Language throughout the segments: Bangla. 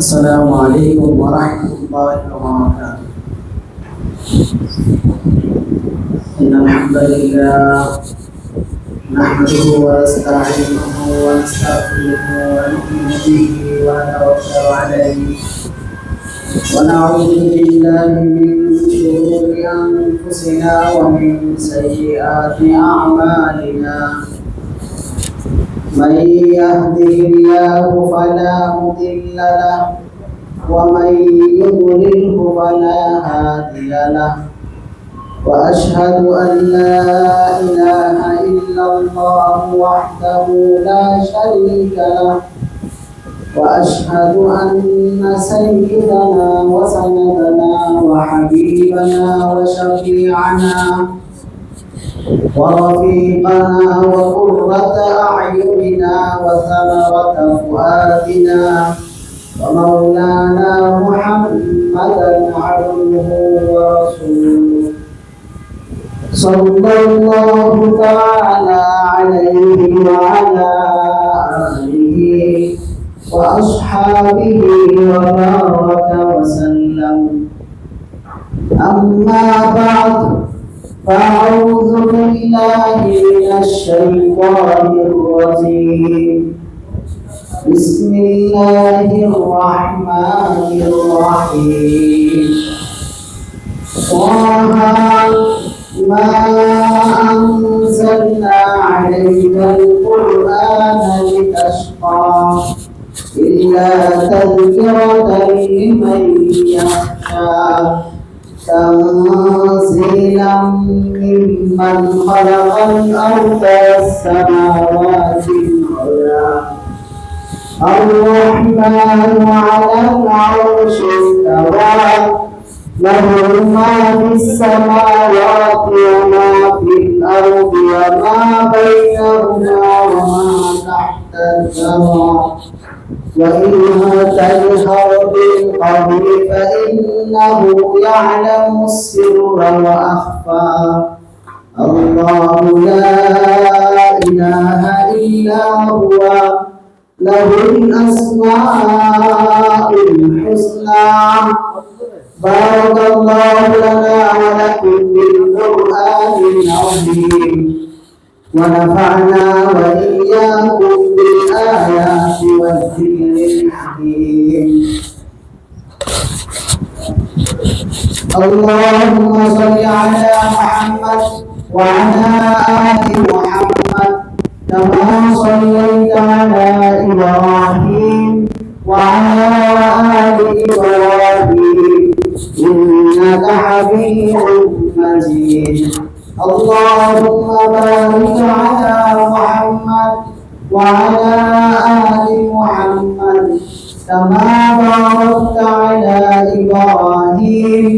السلام عليكم ورحمة الله وبركاته. إن الحمد لله نحمده ونستعينه ونستغفره ونؤمن به ونتوكل عليه ونعوذ بالله من شرور أنفسنا ومن سيئات أعمالنا. من يهده الله فلا مضل له ومن يضلله فلا هادي له، وأشهد أن لا إله إلا الله وحده لا شريك له، وأشهد أن سيدنا وسندنا وحبيبنا وشفيعنا ورفيقنا وقرة أعيننا وثمرة فؤادنا ومولانا محمدا عبده ورسوله، صلى الله تعالى عليه وعلى آله وأصحابه وبارك وسلم. أما بعد، فأعوذ بالله من الشيطان الرجيم. بسم الله الرحمن الرحيم. طه ما أنزلنا عليك القرآن لتشقى إلا تذكرة لمن يخشى، تنزيلا ممن خلق الأرض والسماوات العلى. الرحمن على العرش استوى، له ما في السماوات وما في الأرض وما بينهما وما تحت الثرى. وإن تجهر بالقول فإنه يعلم السر وأخفى. الله لا إله إلا هو، له الأسماء الحسنى. بارك الله لنا ولكم بالقرآن العظيم، ونفعنا وإياكم بالآيات والذكر الحكيم. اللهم صل على محمد وعلى آل محمد كما صليت على إبراهيم وعلى آل إبراهيم إنك حميد مجيد. اللهم بارك على محمد وعلى آل محمد كما باركت على إبراهيم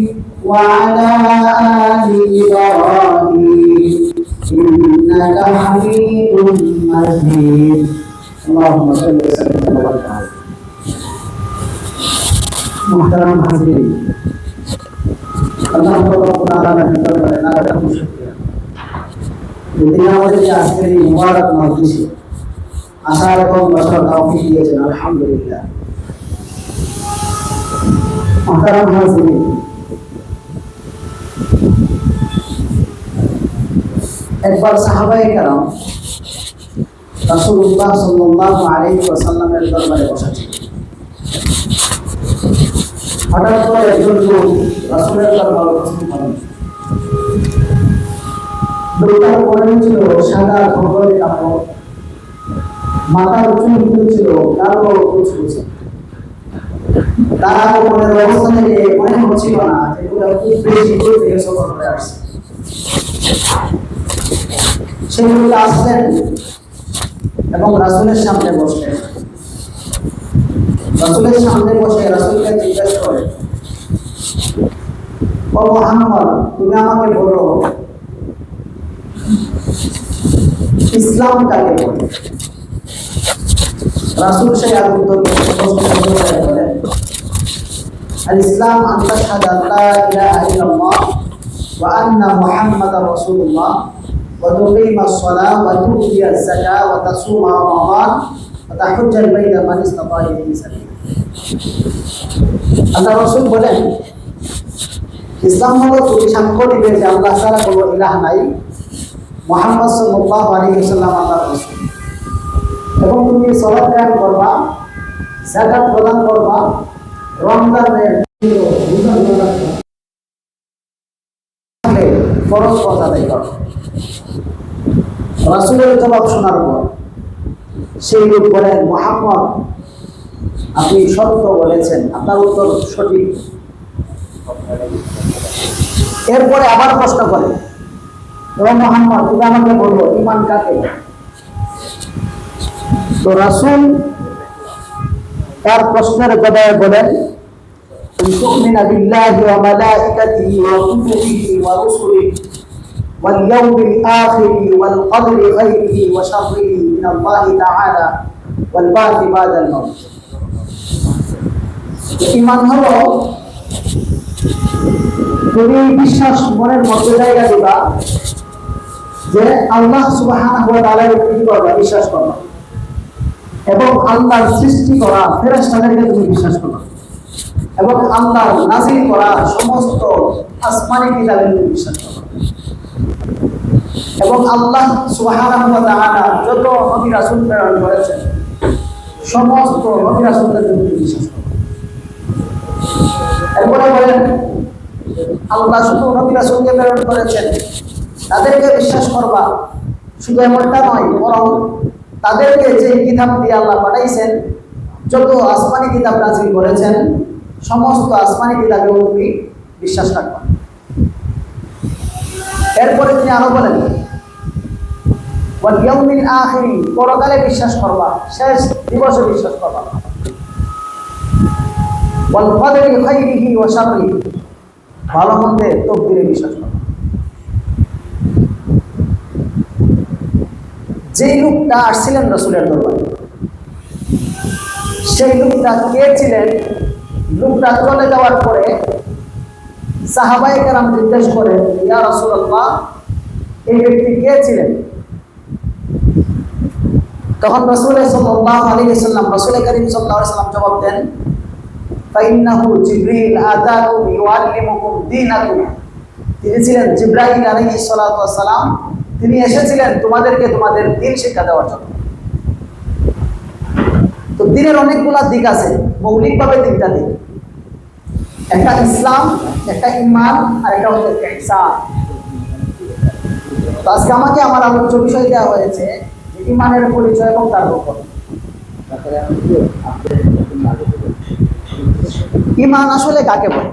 وعلى آل إبراهيم إنك حميد مجيد. اللهم صل وسلم وبارك عليه. محترم حاضرين، আল্লাহ তাআলা শুকরিয়া। যদি আমাদের আজকের এই মুবারক মজলিসে আসার এবং বসার তৌফিক দিয়েছেন, আলহামদুলিল্লাহ। محترم حاضرين، একবার সাহাবায়ে কেরাম রাসূলুল্লাহ সাল্লাল্লাহু আলাইহি ওয়াসাল্লামের দরবারে বসেছিলেন। হঠাৎ করে একজন লোক রাসূলের দরবারে উপস্থিত হলেন। লোকটার পরনে ছিল সাদা খবরের কাপড়, মাথার চুল ছিল কালো কুচকুচে। তার উপরের অবস্থা থেকে মনে হচ্ছিল না যে ওটা খুব বেশি দূর থেকে সফর করে আসছে। সে লোক আসলেন এবং রাসূলের সামনে বসলেন। রাসূলের সামনে বসে রাসূলকে জিজ্ঞেস করে, ও মুহাম্মদ, তুমি আমাকে বলো ইসলাম কাকে বলে? রাসূল সেই উত্তর বলেন, আল ইসলাম আন তাশহাদা লা ইলাহা ইল্লাল্লাহ ওয়া আন্না মুহাম্মাদার রাসূলুল্লাহ وتقيم الصلاة وتؤتي الزكاة وتصوم رمضان তাহুজ্জাল বাইতা মান ইসতাতা ইলাইহি সাবিলা। আল্লাহ রাসূল বলেন, ইসলাম হলো তুমি সাক্ষ্য দিবে যে আল্লাহ ছাড়া কোনো ইলাহ নাই, মুহাম্মদ সাল্লাল্লাহু আলাইহি ওয়াসাল্লাম আল্লাহর রাসূল, এবং তুমি সালাত কায়েম করবা, যাকাত প্রদান করবা, রমজানের রোজা ফরজ ফরজ আদায় করবা। রাসূলের জবাব শোনার পর সেই লোক বলেন, মুহাম্মদ আপনি সত্য বলেছেন, আপনার উত্তর সঠিক। এরপরে আবার প্রশ্ন করে, ও মুহাম্মদ তুমি আমাকে বলো ঈমান কাকে? তো রাসূল তার প্রশ্নের জবাবে বলেন, তুমিনা বিল্লাহি ওয়া মালাইকাতিহি ওয়া কুতুবিহি ওয়া রুসুলিহি ওয়াল ইয়াউমিল আখিরি ওয়াল কদরি খাইরিহি ওয়া শাররিহি মিনাল্লাহি তাআলা ওয়াল বা'থি বা'দাল মাউত। ঈমান হলো তুমি বিশ্বাস মনের মধ্যে জায়গা দিবা যে আল্লাহ সুবহানাহু ওয়া তাআলার কি করবা, বিশ্বাস করবা, এবং আল্লাহর সৃষ্টি করা ফেরেশতাদেরকে তুমি বিশ্বাস করবা, এবং আল্লাহর নাযিল করা সমস্ত আসমানি কিতাবে তুমি বিশ্বাস করবা, এবং আল্লাহ সুবহানাহু ওয়া তাআলা যত নবী রাসূল প্রেরণ করেছেন সমস্ত নবী রাসূলদেরকে তুমি বিশ্বাস করবা। এরপরে বলেন, আল্লাহ শুধু নবী রাসূলকে প্রেরণ করেছেন তাদেরকে বিশ্বাস করবা, শুধু এমনটা নয়, বরং তাদেরকে যে কিতাব দিয়ে আল্লাহ পাঠাইছেন, যত আসমানি কিতাব নাযিল করেছেন সমস্ত আসমানি কিতাবেও তুমি বিশ্বাস রাখবা। এরপরে তিনি আরো বলেন, ওয়াল ইয়াউমিল আখিরি পরকালে বিশ্বাস করবা, শেষ দিবসে বিশ্বাস করবা, ওয়াল কদরি খাইরিহি ওয়া শাররিহি ভালো মন্দের তকদিরে বিশ্বাস করবা। যেই লোকটা আসছিলেন রাসূলের দরবারে, সেই লোকটা কে ছিলেন? লোকটা চলে যাওয়ার পরে সাহাবায়ে কেরাম জিজ্ঞেস করেন, ইয়া রাসূলুল্লাহ এই ব্যক্তি কে ছিলেন? তখন রাসূল সাল্লাল্লাহু আলাইহি ওয়াসাল্লাম রাসূল করিম সাল্লাল্লাহু আলাইহি ওয়াসাল্লাম জবাব দেন, ফাইন্নাহু জিবরিল আতাকুম ইউআল্লিমুকুম দীনাকুম। তিনি ছিলেন জিবরাইল আলাইহিস সালাতু ওয়াস সালাম, তিনি এসেছিলেন তোমাদেরকে তোমাদের দ্বীন শিক্ষা দেওয়ার জন্য। তো দ্বীনের অনেকগুলা দিক আছে, মৌলিকভাবে তিনটা দিক, একটা ইসলাম, একটা ঈমান, আর একটা হচ্ছে ইহসান। তো আজকে আমাকে আমার আলোচ্য বিষয় দেওয়া হয়েছে ঈমানের পরিচয় এবং তার রূপ। ঈমান আসলে কাকে বলে?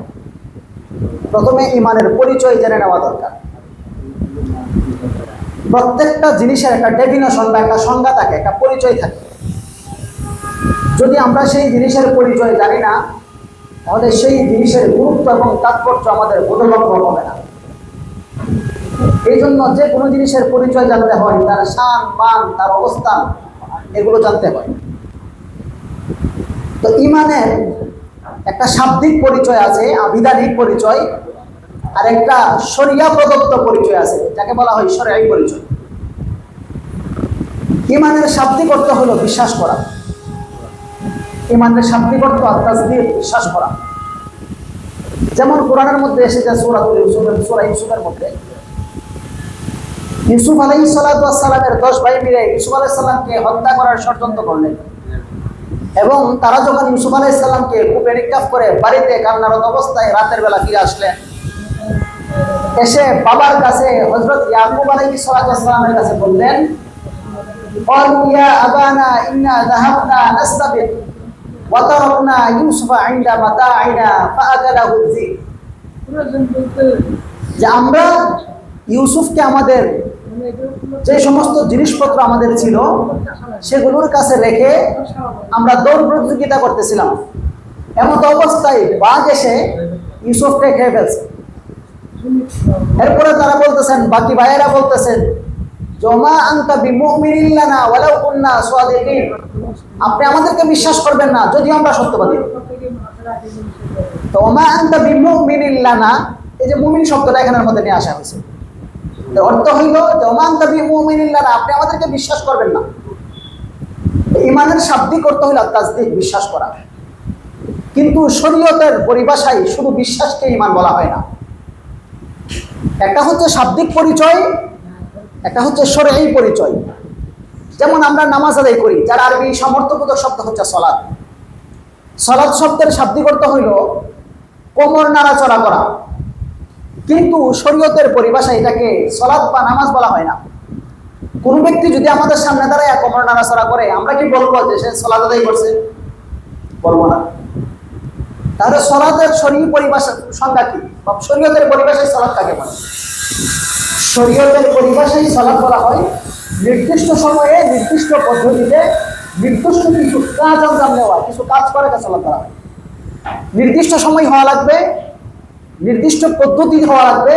প্রথমে ঈমানের পরিচয় জেনে নেওয়া দরকার। প্রত্যেকটা জিনিসের একটা ডেফিনেশন বা একটা সংজ্ঞা থাকে, একটা পরিচয় থাকে। যদি আমরা সেই জিনিসের পরিচয় জানি না, তাহলে সেই জিনিসের গুরুত্ব এবং তাৎপর্য আমাদের বোধগম্য হবে না। এই জন্য যে কোনো জিনিসের পরিচয় জানতে হয়, তার শান মান, তার অবস্থান, এগুলো জানতে হয়। তো ঈমানের একটা শাব্দিক পরিচয় আছে, আবিধানিক পরিচয়, আর একটা শরিয়া প্রদত্ত পরিচয় আছে, যাকে বলা হয় শরঈ পরিচয়। ঈমানের শাব্দিক অর্থ হলো বিশ্বাস করা। ঈমানের শাব্দিক অর্থ তাসদীক, বিশ্বাস করা। যেমন কোরআনের মধ্যে এসেছে সূরাতুল ইউসুফ, সূরা ইউসুফের মধ্যে ইউসুফ আলাইহিস সালাতু ওয়াস সালামের 10 ভাই মিলে ইউসুফ আলাইহিস সালামকে হত্যা করার ষড়যন্ত্র করলেন, এবং তারা যখন ইউসুফ আলাইহিস সালামকে কূপে নিক্ষেপ করে বাড়িতে কান্নারত অবস্থায় রাতের বেলা ফিরে আসলেন, এসে বাবার কাছে হযরত ইয়াকুব আলাইহিস সালাতু ওয়াস সালামের কাছে বললেন, ক্বালু ইয়া আবানা ইন্না যাহাবনা নাস্তাবিক ওয়া তারাকনা ইউসুফা ইনদা মাতাইনা ফাআকালাহু যিব। যে আমরা ইউসুফকে আমাদের যে সমস্ত জিনিসপত্র আমাদের ছিল সেগুলোর কাছে রেখে আমরা দৌড় প্রতিযোগিতা করতেছিলাম, এমন অবস্থায় বাঘ এসে ইউসুফকে খেয়ে ফেলছে। এরপরে তারা বলতেছেন, বাকি ভাইয়েরা বলতেছেন, জমা আনতা বিমুমিনিন লানা ওয়ালাউ কুননা সাদিকিন, আপনি আমাদেরকে বিশ্বাস করবেন না যদি আমরা সত্যবাদী। তো মা আনতা বিমুমিনিন লানা, এই যে মুমিন শব্দটা এখানের মধ্যে নিয়ে আসা হয়েছে, অর্থ হইল যে মা আনতা বিমুমিনিন লানা, আপনি আমাদেরকে বিশ্বাস করবেন না। ইমানের শাব্দিক অর্থ হলো তাসদীক, বিশ্বাস করা। কিন্তু শরীয়তের পরিভাষায় শুধু বিশ্বাসকে ইমান বলা হয় না। একটা হচ্ছে শাব্দিক পরিচয়, একটা হচ্ছে শরঈ পরিচয়। যেমন আমরা নামাজ আদায় করি, যার আরবি সমর্থবোধক শব্দ হচ্ছে সলাত। সলাত শব্দের শাব্দিক অর্থ হইল কোমর নাড়াচড়া করা, কিন্তু শরীয়তের পরিভাষায় এটাকে সলাত বা নামাজ বলা হয় না। কোন ব্যক্তি যদি আমাদের সামনে দাঁড়ায় কোমর নাড়াচড়া করে, আমরা কি বলবো যে সে সলাত আদায় করছে? বলবো না। তাহলে সলাতের শরীয়ী পরিভাষা সংজ্ঞা কি? শরীয়তের পরিভাষায় সলাত কাকে বলে? শরীয়তের পরিভাষায় সলাত বলা হয় নির্দিষ্ট সময়ে নির্দিষ্ট পদ্ধতিতে নির্দিষ্ট কিছু কাজ আঞ্জাম নেওয়া, কিছু কাজ করে সলাত করা হয়। নির্দিষ্ট সময় হওয়া লাগবে, নির্দিষ্ট পদ্ধতি হওয়া লাগবে,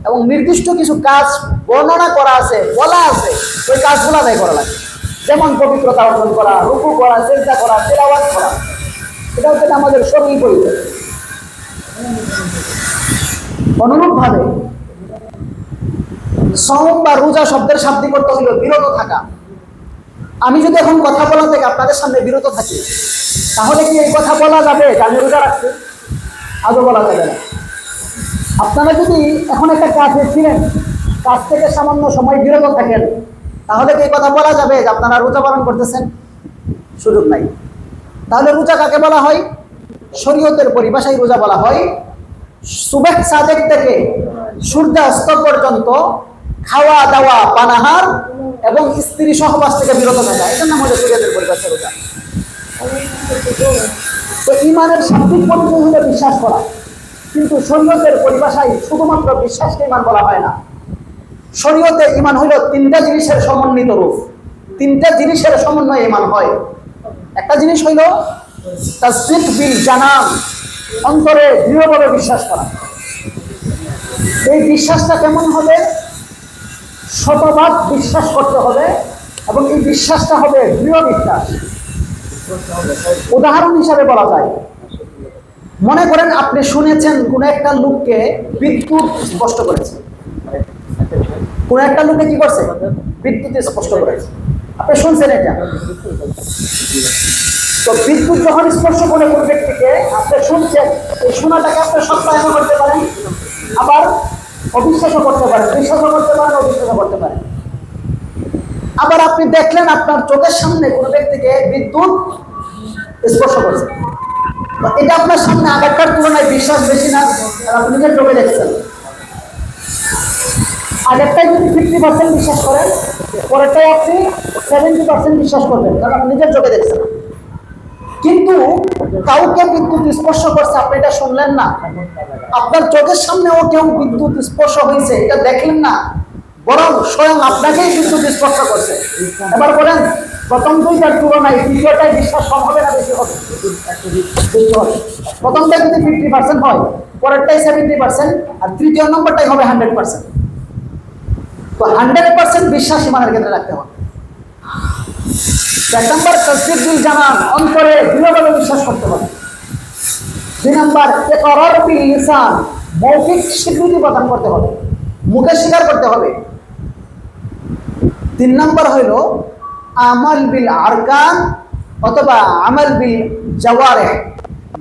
এবং নির্দিষ্ট কিছু কাজ বর্ণনা করা আছে, বলা আছে, ওই কাজগুলো আদায় করা লাগবে। যেমন পবিত্রতা অর্জন করা, রুকু করা, সিজদা করা, তিলাওয়াত করা। এটা হচ্ছে আমাদের শরীর পরিচয়। অনুরূপভাবে সওম বা রোজা শব্দের শাব্দিক অর্থ হলো বিরত থাকা। আমি যদি এখন কথা বলা থেকে আপনাদের সামনে বিরত থাকি, তাহলে কি এই কথা বলা যাবে যে আমি রোজা রাখছি? আজও বলা যাবে না। আপনারা যদি এখন একটা কাজে ছিলেন, কাজ থেকে সামান্য সময় বিরত থাকেন, তাহলে কি এই কথা বলা যাবে যে আপনারা রোজা পালন করতেছেন? সুযোগ নাই। তাহলে রোজা কাকে বলা হয়? শরীয়তের পরিভাষায় রোজা বলা হয় সুবহ সাদেক থেকে সূর্যাস্ত পর্যন্ত খাওয়া দাওয়া, পানাহার এবং স্ত্রী সহবাস থেকে বিরত থাকা। এটার নাম হলো শরীয়তের পরিভাষা রোজা। তো ইমানের শাব্দিক পরিচয় হলো বিশ্বাস করা, কিন্তু শরীয়তের পরিভাষায় শুধুমাত্র বিশ্বাসকে ইমান বলা হয় না। শরীয়তে ইমান হইল তিনটা জিনিসের সমন্বিত রূপ, তিনটা জিনিসের সমন্বয়ে ইমান হয়। একটা জিনিস হইল তাসদীক বিল জানান, অন্তরে দৃঢ়ভাবে বিশ্বাস করা। এই বিশ্বাসটা কেমন হবে? শতভাগ বিশ্বাস করতে হবে, এবং এই বিশ্বাসটা হবে দৃঢ় বিশ্বাস। উদাহরণ হিসাবে বলা যায়, মনে করেন আপনি শুনেছেন কোন একটা লোককে বিদ্যুৎ স্পষ্ট করেছে। কোন একটা লোকে কি করছে? বিদ্যুৎ স্পষ্ট করেছে। আপনি শুনছেন এটা। তো বিদ্যুৎ যখন স্পর্শ করে কোন ব্যক্তিকে, আপনি শুনছেন, এই শোনাটাকে আপনি সত্যায়ন করতে পারেন, আবার অবিশ্বাসও করতে পারেন, বিশ্বাসও করতে পারেন, অবিশ্বাসও করতে পারেন। আবার আপনি দেখলেন আপনার চোখের সামনে কোন ব্যক্তিকে বিদ্যুৎ স্পর্শ করছে, এটা আপনার সামনে আগেরকার তুলনায় বিশ্বাস বেশি না? আপনি নিজের চোখে দেখছেন। আগেরটাই যদি 50% বিশ্বাস করেন, পরেরটাই আপনি 70% বিশ্বাস করবেন, কারণ আপনি নিজের চোখে দেখছেন। কিন্তু কাউকে বিদ্যুৎ স্পর্শ করছে, আপনি এটা শুনলেন না, আপনার চোখের সামনেও কেউ বিদ্যুৎ স্পর্শ হয়েছে, এটা দেখলেন না, বরং স্বয়ং আপনাকেই বিদ্যুৎ স্পর্শ করছে। এবার বলেন, প্রথম দুইটার তুলনায় তৃতীয়টায় বিশ্বাস কম হবে না বেশি হবে? প্রথমটা যদি 50% হয়, পরেরটাই 70%, আর তৃতীয় নম্বরটাই হবে 100%। তো 100% বিশ্বাস ইমানের ক্ষেত্রে রাখতে হবে। 1 নম্বর তাসদীক বিল জানান, অন্তরে দৃঢ়ভাবে বিশ্বাস করতে হবে। 2 নম্বর ইকরার বিল লিসান, মৌখিক স্বীকৃতি প্রদান করতে হবে, মুখে স্বীকার করতে হবে। 3 নম্বর হইল আমাল বিল আরকান অথবা আমাল বিল জাওয়ারিহ,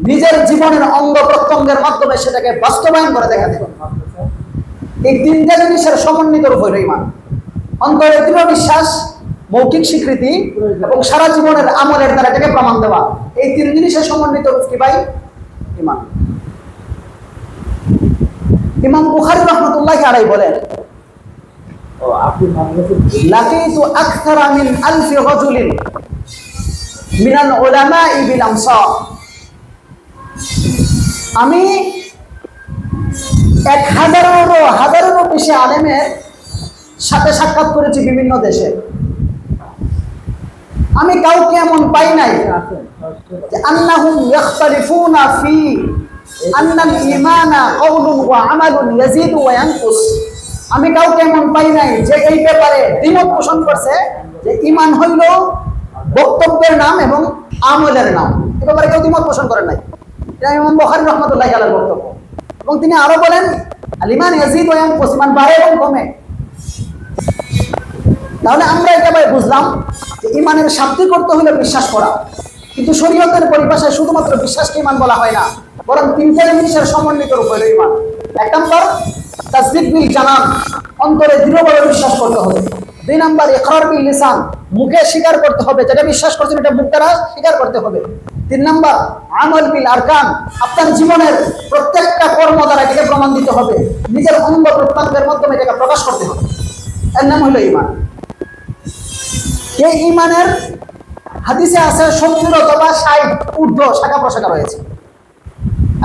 নিজের জীবনের অঙ্গ প্রত্যঙ্গের মাধ্যমে সেটাকে বাস্তবায়ন করে দেখাতে হবে। এই তিনটা জিনিসের সমন্বিত রূপ হইল ঈমান। অন্তরে দৃঢ় বিশ্বাস, মৌখিক স্বীকৃতি এবং সারা জীবনের আমলের দ্বারা এটাকে প্রমাণ দেওয়া, এই তিন জিনিসের সমন্বিত রূপ কি ভাই? ঈমান। ইমাম বুখারী রাহমাতুল্লাহি আলাইহি বলেন, লাকিতু আকসারা মিন আলফি রাজুলিন মিনাল উলামাই বিল আমসার, আমি 1000-এরও বেশি আলেমের সাথে সাক্ষাৎ করেছি বিভিন্ন দেশে। আমি কাউকে এমন পাই নাই যে আন্নাহুম ইখতালিফুনা ফি আন্নাল ঈমানা কাওলুন ওয়া আমালুন ইয়াজিদু ওয়া ইয়ানকুস, আমি কাউকে এমন পাই নাই যে এই ব্যাপারে দ্বিমত পোষণ করছে যে ঈমান হইল বক্তব্যের নাম এবং আমলের নাম। এই ব্যাপারে কেউ দ্বিমত পোষণ করেন নাই। এটা ইমাম বুখারী রাহমাতুল্লাহি আলাইহির বক্তব্য। এবং তিনি আরো বলেন, আল ঈমান ইয়াজিদু ওয়া ইয়ানকুস, ঈমান বাড়ে এবং কমে। তাহলে আমরা এটা ভাই বুঝলাম যে ইমানের শাব্দিক অর্থ হলো বিশ্বাস করা, কিন্তু শরীয়তের পরিভাষায় শুধুমাত্র বিশ্বাসকে ইমান বলা হয় না, বরং তিনটা জিনিসের সমন্বিত রূপ হলো ইমান। এক নম্বর তাসদিক বিল জানান, অন্তরে দৃঢ়ভাবে বিশ্বাস করতে হবে। দুই নম্বর ইকরার বিল লিসান, মুখে স্বীকার করতে হবে, যেটা বিশ্বাস করছেন এটা মুখ দ্বারা স্বীকার করতে হবে। তিন নম্বর আমল বিল আরকান, আপনার জীবনের প্রত্যেকটা কর্ম দ্বারা এটাকে প্রমাণ দিতে হবে, নিজের অঙ্গ প্রত্যঙ্গের মাধ্যমে এটাকে প্রকাশ করতে হবে। এর নাম হলো ইমান। এই ইমানের হাদিসে আছে 70 অথবা 60 ঊর্ধ্ব শাখা প্রশাখা রয়েছে।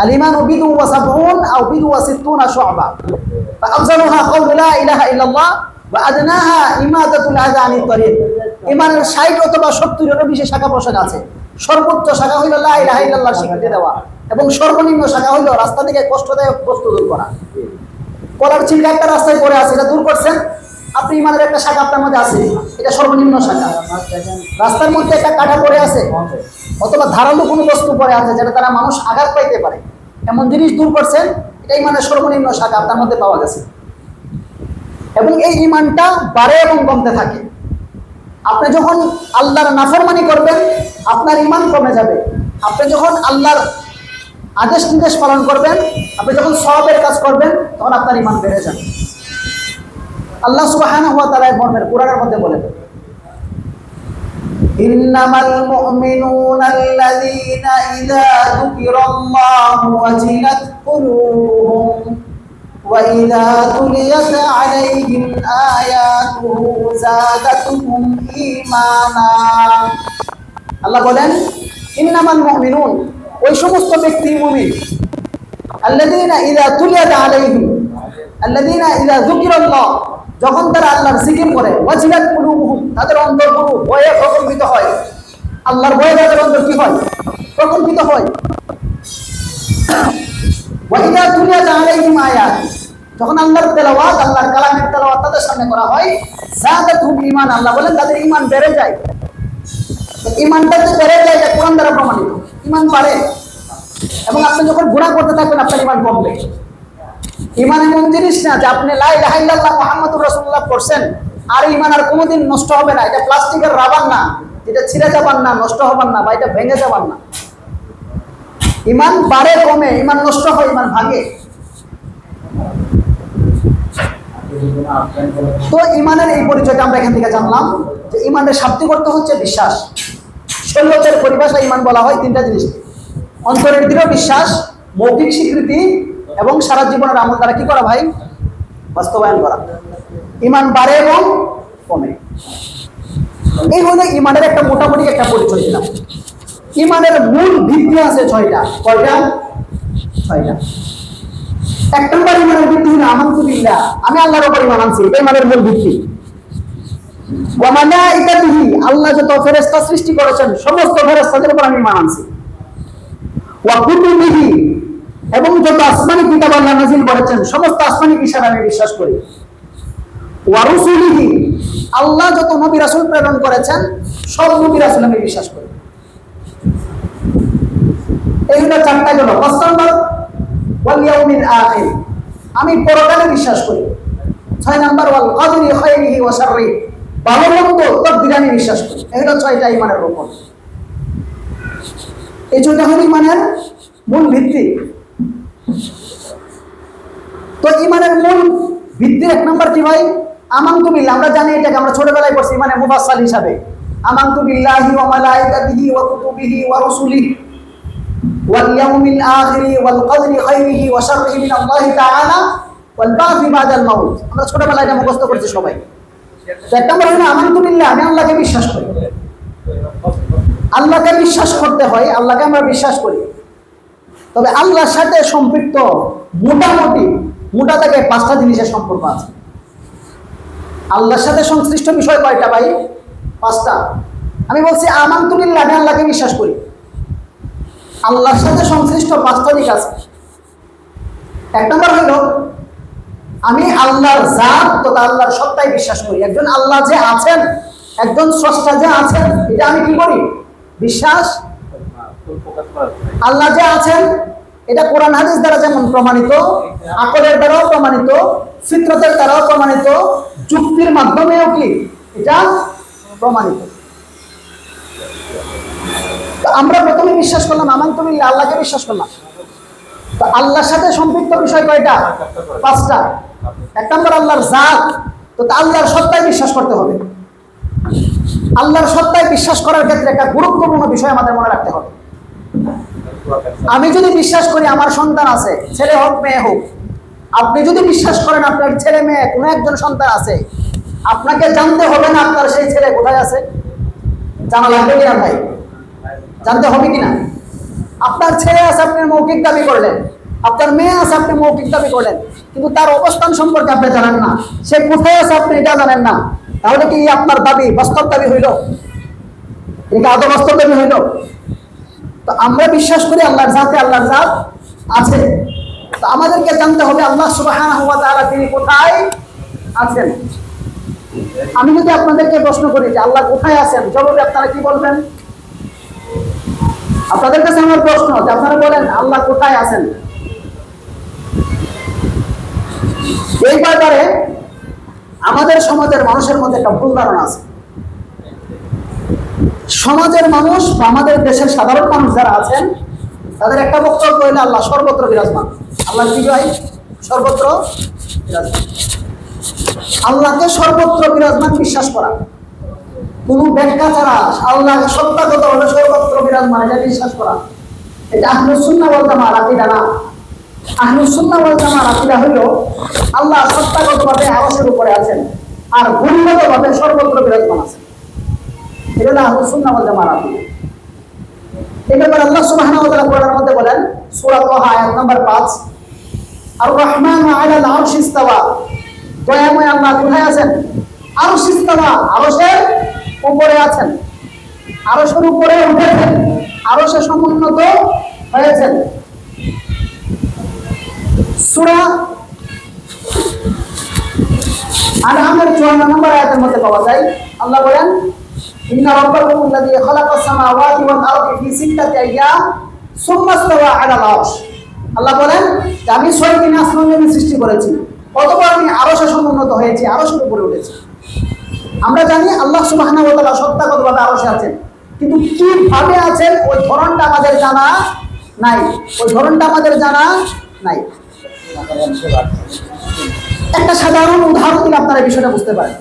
আল ইমানু বিদু ওয়া সাবউন আও বিদু ওয়া সিত্তুনা শুআবা ফাআফজালুহা কাউলু লা ইলাহা ইল্লাল্লাহ ওয়া আদনাহা ইমাদাতুল আযা আনিত তরিক। ইমানের 60 অথবা 70 এরও বেশি শাখা প্রশাখা আছে। সর্বোচ্চ শাখা হইল লা ইলাহা ইল্লাল্লাহ স্বীকৃতি দেওয়া, এবং সর্বনিম্ন শাখা হইল রাস্তা থেকে কষ্টদায়ক বস্তু দূর করা। কলার ছিলকা একটা রাস্তায় পড়ে আছে, এটা দূর করছেন আপনি, ইমানের একটা শাখা আপনার মধ্যে আছে, এটা সর্বনিম্ন শাখা। রাস্তার মধ্যে একটা কাঁটা পড়ে আছে অথবা ধারালো কোনো বস্তু পড়ে আছে যেটা দ্বারা মানুষ আঘাত পাইতে পারে, এমন জিনিস দূর করছেন, এটা ইমানের সর্বনিম্ন শাখা আপনার মধ্যে পাওয়া গেছে। এবং এই ইমানটা বাড়ে এবং কমতে থাকে। আপনি যখন আল্লাহর নাফরমানি করবেন আপনার ইমান কমে যাবে, আপনি যখন আল্লাহর আদেশ নির্দেশ পালন করবেন, আপনি যখন সওয়াবের কাজ করবেন, তখন আপনার ইমান বেড়ে যাবে। আল্লাহ সুবহানাহু ওয়া তাআলা মর্মের কোরআনের মধ্যে বলেন, ইন্নামাল মুমিনুনা আল্লাযীনা ইযা যুকিরাল্লাহু ওয়াজিলাত কুলুবুহুম ওয়া ইযা তুলিয়াত আলাইহিম আয়াতুহু যাদাতুহুম ঈমানা। আল্লাহ বলেন ইন্নামাল মুমিনুন, ওই সমস্ত ব্যক্তি মুমিন, আল্লাযীনা ইযা তুলিয়াত আলাইহিম, আল্লাযীনা ইযা যুকিরাল্লাহ, যখন তারা আল্লাহর জিকির করে, ওয়াজিলাত কুলুবুহুম, তাদের অন্তরগুলো ভয়ে প্রকম্পিত হয়। আল্লাহর ভয়ে তাদের অন্তর কি হয়? প্রকম্পিত হয়। ওয়া ইযা তুলিয়াত আলাইহিম আয়াত, যখন আল্লাহর তেলাওয়াত, আল্লাহর কালামের তেলাওয়াত তাদের সামনে করা হয়, যাদাতুহুম ঈমান, আল্লাহ বলেন তাদের ঈমান বেড়ে যায়। ঈমানটা যে বেড়ে যায় এটা কোরআন দ্বারা প্রমাণিত। ঈমান বাড়ে, এবং আপনি যখন গুনাহ করতে থাকবেন আপনার ঈমান কমবে। ঈমান এমন জিনিস না যে আপনি লা ইলাহা ইল্লাল্লাহ মুহাম্মাদুর রাসূলুল্লাহ পড়ছেন আর ঈমান আর কোনোদিন নষ্ট হবে না। এটা প্লাস্টিকের রাবার না, যেটা ছিঁড়ে যাবার না, নষ্ট হবার না, বা এটা ভেঙে যাবার না। ঈমান বাড়ে কমে, ঈমান নষ্ট হয়, ঈমান ভাঙে। তো ঈমানের এই পরিচয়টা আমরা এখান থেকে জানলাম যে ঈমানের শাব্দিক অর্থ হচ্ছে বিশ্বাস। শরীয়তের পরিভাষায় ঈমান বলা হয় তিনটা জিনিস: অন্তরের দৃঢ় বিশ্বাস, মৌখিক স্বীকৃতি, এবং সারা জীবনের আমল দ্বারা কি করা ভাই? বাস্তবায়ন করা। ঈমান বাড়ে এবং কমে। এই হলো ঈমানের একটা মোটামুটি একটা পরিচয় দিলাম। ঈমানের মূল ভিত্তি আছে 6টা। কয়টা? 6টা। এক নম্বর ঈমানের ভিত্তি হলো আমানতু বিল্লাহ, আমি আল্লাহর উপর ঈমান আনছি, এটা ঈমানের মূল ভিত্তি। ওয়া মালাইকাতিহি, আল্লাহ যত ফেরেশতা সৃষ্টি করেছেন সমস্ত ফেরেশতাদের উপর আমি ঈমান আনছি। ওয়া কুতুবিহি, এবং যত আসমানি কিতাব আল্লাহ নাযিল করেছেন সমস্ত আসমানি কিতাবে আমি বিশ্বাস করি। ওয়া রুসুলিহি, আল্লাহ যত নবী রাসূল প্রেরণ করেছেন সব নবী রাসূল আমি বিশ্বাস করি। এই হলো 4টা গেল। 5 নম্বর ওয়াল ইয়াউমিল আখির, আমি পরকালে বিশ্বাস করি। 6 নম্বর ওয়াল কদরি খায়রিহি ওয়া শাররিহি, ভালো মন্দ তকদিরে আমি বিশ্বাস করি। এই হলো 6টা ঈমানের রূপন। এই 6টা হলো ঈমানের মূল ভিত্তি। তো ঈমানের মূল ভিত্তির 1 নম্বর কি ভাই? আমানতু বিল্লাহ। আমরা জানি এটাকে আমরা ছোটবেলায় পড়ছি ঈমানের মুফাসসাল হিসাবে। আমানতু বিল্লাহি ওয়া মালাইকাতিহি ওয়া কুতুবিহি ওয়া রুসুলিহি ওয়াল ইয়াউমিল আখিরি ওয়াল কদরি খায়রিহি ওয়া শাররিহি মিন আল্লাহি তাআলা ওয়াল বা'থি বা'দাল মাউত। আমরা ছোটবেলায় এটা মুখস্থ করছি সবাই। 1 নম্বর হলো আমানতু বিল্লাহ, আমি আল্লাহকে বিশ্বাস করি। আল্লাহকে বিশ্বাস করতে হয়, আল্লাহকে আমরা বিশ্বাস করি। তবে আল্লাহর সাথে সম্পৃক্ত মোটা থেকে 5টা জিনিসের সম্পর্ক আছে। আল্লাহর সাথে সংশ্লিষ্ট বিষয় কয়টা ভাই? 5টা। আমি বলছি আমানতু বিল্লাহ, আমি আল্লাহকে বিশ্বাস করি। আল্লাহর সাথে সংশ্লিষ্ট 5টা দিক আছে। 1 নম্বর হলো আমি আল্লাহর জাত তথা আল্লাহর সত্তায় বিশ্বাস করি। একজন আল্লাহ যে আছেন, একজন স্রষ্টা যে আছেন, এটা আমি কি করি? বিশ্বাস। আল্লাহ যে আছেন এটা কোরআন হাদিস দ্বারা যেমন প্রমাণিত, আকলের দ্বারাও প্রমাণিত, ফিতরতের দ্বারাও প্রমাণিত, যুক্তির মাধ্যমেও কি এটা প্রমাণিত। তো আমরা প্রথমে বিশ্বাস করলাম আমানতু বিল্লাহ, আল্লাহকে বিশ্বাস করলাম। তো আল্লাহর সাথে সম্পৃক্ত বিষয় কয়টা? 5টা। 1 নম্বর আল্লাহর জাত, তো আল্লাহর সত্তায় বিশ্বাস করতে হবে। আল্লাহর সত্তায় বিশ্বাস করার ক্ষেত্রে একটা গুরুত্বপূর্ণ বিষয় আমাদের মনে রাখতে হবে। আমি যদি বিশ্বাস করি আমার সন্তান আছে, ছেলে হোক মেয়ে হোক, আপনি যদি বিশ্বাস করেন আপনার ছেলে মেয়ে কোনো একজন সন্তান আছে, আপনাকে জানতে হবে না আপনার সেই ছেলে কোথায় আছে? জানা লাগবে কিনা ভাই? জানতে হবে কিনা? আপনার ছেলে আছে, আপনি মৌখিক দাবি করলেন, আপনার মেয়ে আছে, আপনি মৌখিক দাবি করলেন, কিন্তু তার অবস্থান সম্পর্কে আপনি জানেন না, সে কোথায় আছে আপনি এটা জানেন না, তাহলে কি আপনার দাবি বাস্তব দাবি হইল? এটা আদৌ বাস্তব দাবি হইল? তো আমরা বিশ্বাস করি আল্লাহর জাতে আল্লাহর জাত আছে। তো আমাদেরকে জানতে হবে আল্লাহ সুবহানাহু ওয়া তাআলা তিনি কোথায় আছেন। আমি যদি আপনাদেরকে প্রশ্ন করি যে আল্লাহ কোথায় আছেন, জবাবে আপনারা কি বলবেন? আপনাদের কাছে আমার প্রশ্ন যে আপনারা বলেন আল্লাহ কোথায় আছেন। এই ব্যাপারে আমাদের সমাজের মানুষের মধ্যে একটা ভুল ধারণা আছে। সমাজের মানুষ বা আমাদের দেশের সাধারণ মানুষ যারা আছেন তাদের একটা বক্তব্য হইলে আল্লাহ সর্বত্র বিরাজমান। আল্লাহ কি ভাই? সর্বত্র বিরাজমান। আল্লাহকে সর্বত্র বিরাজমান বিশ্বাস করা, কোন ব্যাখ্যা ছাড়া আল্লাহ সত্তাগতভাবে সর্বত্র বিরাজমান এটা বিশ্বাস করা, এটা আহলুস সুন্নাহ ওয়াল জামাআর আকীদা না। আহলুস সুন্নাহ ওয়াল জামাআর আকীদা হলো আল্লাহ সত্তাগতভাবে আরশের উপরে আছেন আর গুণগতভাবে সর্বত্র বিরাজমান আছেন। এটা হলো আহলুস সুন্নাহ ওয়াল জামাআর আকীদা। এই ব্যাপারে আল্লাহ সুবহানাহু ওয়া তাআলা কোরআনের মধ্যে বলেন, সূরা তাহা আয়াত নাম্বার 5, আর রহমানু আলাল আরশি ইস্তাওয়া, দয়াময় আল্লাহ কোথায় আছেন? আরশ ইস্তাওয়া, আরশের উপরে আছেন, আরশের উপরে উঠেছেন, আরশে সমুন্নত হয়েছেন। সূরা আনআমের 54 নম্বর আয়াতের মধ্যে পাওয়া যায়, আল্লাহ বলেন, ইন্না রাব্বাকুমুল্লাযী খালাকাস সামাওয়াতি ওয়াল আরদি ফি সিত্তাতি আইয়াম সুম্মা ইস্তাওয়া আলাল আরশ। আল্লাহ বলেন যে আমি 6 দিনে আসমান জমিন সৃষ্টি করেছি, অতঃপর আমি আরশে সমুন্নত হয়েছি, আরশের উপরে উঠেছি। আমরা জানি আল্লাহ সুবহানাহু ওয়া তাআলা সত্তাগতভাবে আরশে আছেন, কিন্তু কিভাবে আছেন ওই ধরনটা আমাদের জানা নাই, ওই ধরনটা আমাদের জানা নাই। একটা সাধারণ উদাহরণ দিলে আপনারা বিষয়টা বুঝতে পারেন।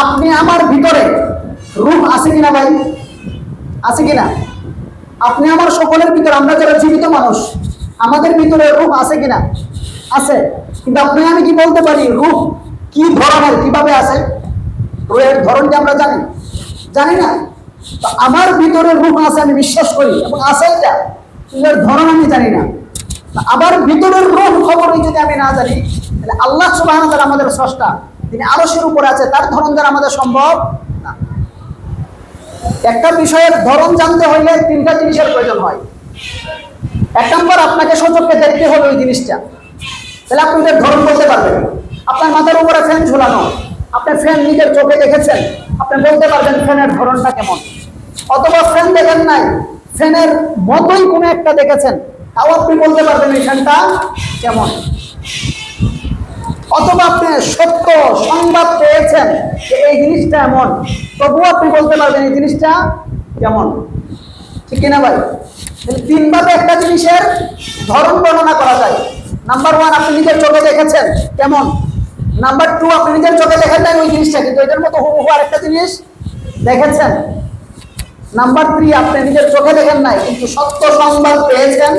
আপনি আমার ভিতরে রূহ আছে কিনা ভাই? আছে কিনা? আপনি আমার সকলের ভিতরে, আমরা যারা জীবিত মানুষ, আমাদের ভিতরে রূহ আছে কিনা? আছে। কিন্তু আপনি আমি কি বলতে পারি রূহ কি ধরনের, কিভাবে আছে? রূহের ধরনটা আমরা জানি? জানি না। তো আমার ভিতরে রূহ আছে আমি বিশ্বাস করি এবং আছে, এটা এর ধরন আমি জানি না। আমার ভিতরের রূহ খবরই যদি আমি না জানি, তাহলে আল্লাহ সুবহানাহু ওয়া তাআলা আমাদের স্রষ্টা, তিনি আরশের উপরে আছে, তার ধরন জানা আমাদের সম্ভব না। একটা বিষয়ের ধরন জানতে হইলে 3টা জিনিসের প্রয়োজন হয়। 1 নম্বর, আপনাকে সচক্ষে দেখতে হবে ওই জিনিসটা, তাহলে আপনি ওটার ধরন বলতে পারবেন। আপনার মাথার উপরে ফ্যান ঝুলানো, আপনি ফ্যান নিজের চোখে দেখেছেন, আপনি বলতে পারবেন ফ্যানের ধরনটা কেমন। অথবা ফ্যান দেখেন নাই, ফ্যানের মতোই কোনো একটা দেখেছেন, তাও আপনি বলতে পারবেন এই ফ্যানটা কেমন। অথবা আপনি সত্য সংবাদ পেয়েছেন যে এই জিনিসটা এমন, তবুও আপনি বলতে পারবেন এই জিনিসটা কেমন। ঠিক কিনা ভাই? 3 ভাবে একটা জিনিসের ধরন বর্ণনা করা যায়। নাম্বার 1, আপনি নিজের চোখে দেখেছেন কেমন। নাম্বার 2, আপনি নিজের চোখে দেখেন নাই ওই জিনিসটা, কিন্তু এটার মতো হুবহু আরেকটা জিনিস দেখেছেন। নাম্বার 3, আপনি নিজের চোখে দেখেন নাই, কিন্তু সত্য সংবাদ পেয়েছেন,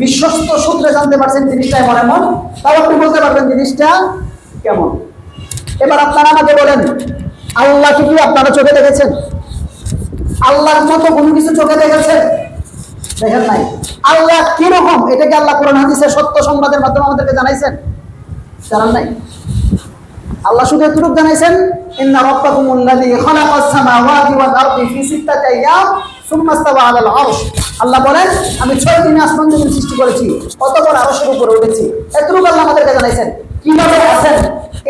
বিশ্বস্ত সূত্রে জানতে পারছেন জিনিসটা এমন এমন, তাও আপনি বলতে পারবেন জিনিসটা কেমন। এবার আপনারা আমাকে বলেন, আল্লাহকে কি আপনারা চোখে দেখেছেন? আল্লাহর মতো কোনো কিছু চোখে দেখেছেন? দেখেন নাই। আল্লাহ কিরকম, এটাকে আল্লাহ কোরআন হাদিসের সত্য সংবাদের মাধ্যমে আমাদেরকে জানাইছেন? জানান নাই। আল্লাহ শুধু এতটুকু জানাইছেন, ইন্না রাব্বাকুমুল্লাযী খালাকাস সামাওয়াতি ওয়াল আরদি ফি সিত্তাতি আইয়াম সুম্মা ইস্তাওয়া আলাল আরশ। আল্লাহ বলেন আমি 6 দিনে আসমান জমিন সৃষ্টি করেছি, অতঃপর আরশের উপরে উঠেছি। এতটুকু আল্লাহ আমাদেরকে জানাইছেন। কিভাবে আছেন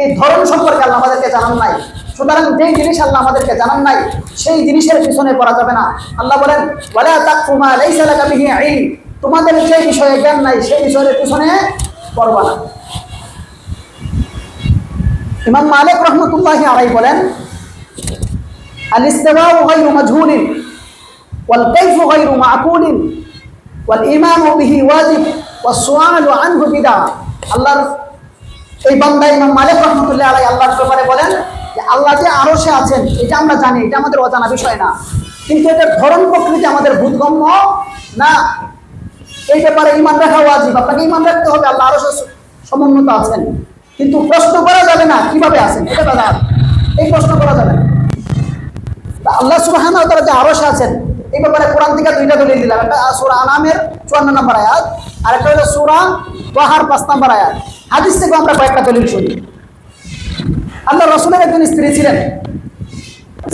এই ধরন সম্পর্কে আল্লাহ আমাদেরকে জানান নাই। সুতরাং যেই জিনিস আল্লাহ আমাদেরকে জানান নাই সেই জিনিসের পিছনে পড়া যাবে না। আল্লাহ বলেন ওয়ালা তাকফু মা লাইসা লাকা বিহি ইলম, তোমাদের যে বিষয়ে জ্ঞান নাই সেই বিষয়ের পিছনে পড়বা না। ইমাম মালিক রহমতুল্লাহি আলাইহি বলেন, আল ইস্তিওয়াউ গায়রু মাজহুলিন ওয়াল কাইফু গায়রু মাকুলিন ওয়াল ঈমানু বিহি ওয়াজিব ওয়াস সুআলু আনহু বিদআহ। আল্লাহর এই বান্দা ইমাম মালিক রহমতুল্লাহি আলাইহি আল্লাহর ব্যাপারে বলেন যে আল্লাহ যে আরশে আছেন এটা আমরা জানি, এটা আমাদের অজানা বিষয় না, কিন্তু এটার ধরন প্রকৃতি আমাদের বোধগম্য না। এই ব্যাপারে ঈমান রাখা ওয়াজিব, আপনাকে ঈমান রাখতে হবে আল্লাহ আরশে সমুন্নত আছেন, কিন্তু প্রশ্ন করা যাবে না কিভাবে আছেন, এটা বেদাত, এই প্রশ্ন করা যাবে না। আল্লাহ সুবহানাহু ওয়া তাআলা যে আরশে আছেন এই ব্যাপারে কোরআন থেকে দুইটা দলিল দিলাম, একটা সূরা আনামের 54 নম্বর আয়াত, আর একটা হলো সূরা তাহার 5 নম্বর আয়াত। হাদিস থেকে আমরা কয়েকটা দলিল শুনি। আল্লাহ রাসূলের একজন স্ত্রী ছিলেন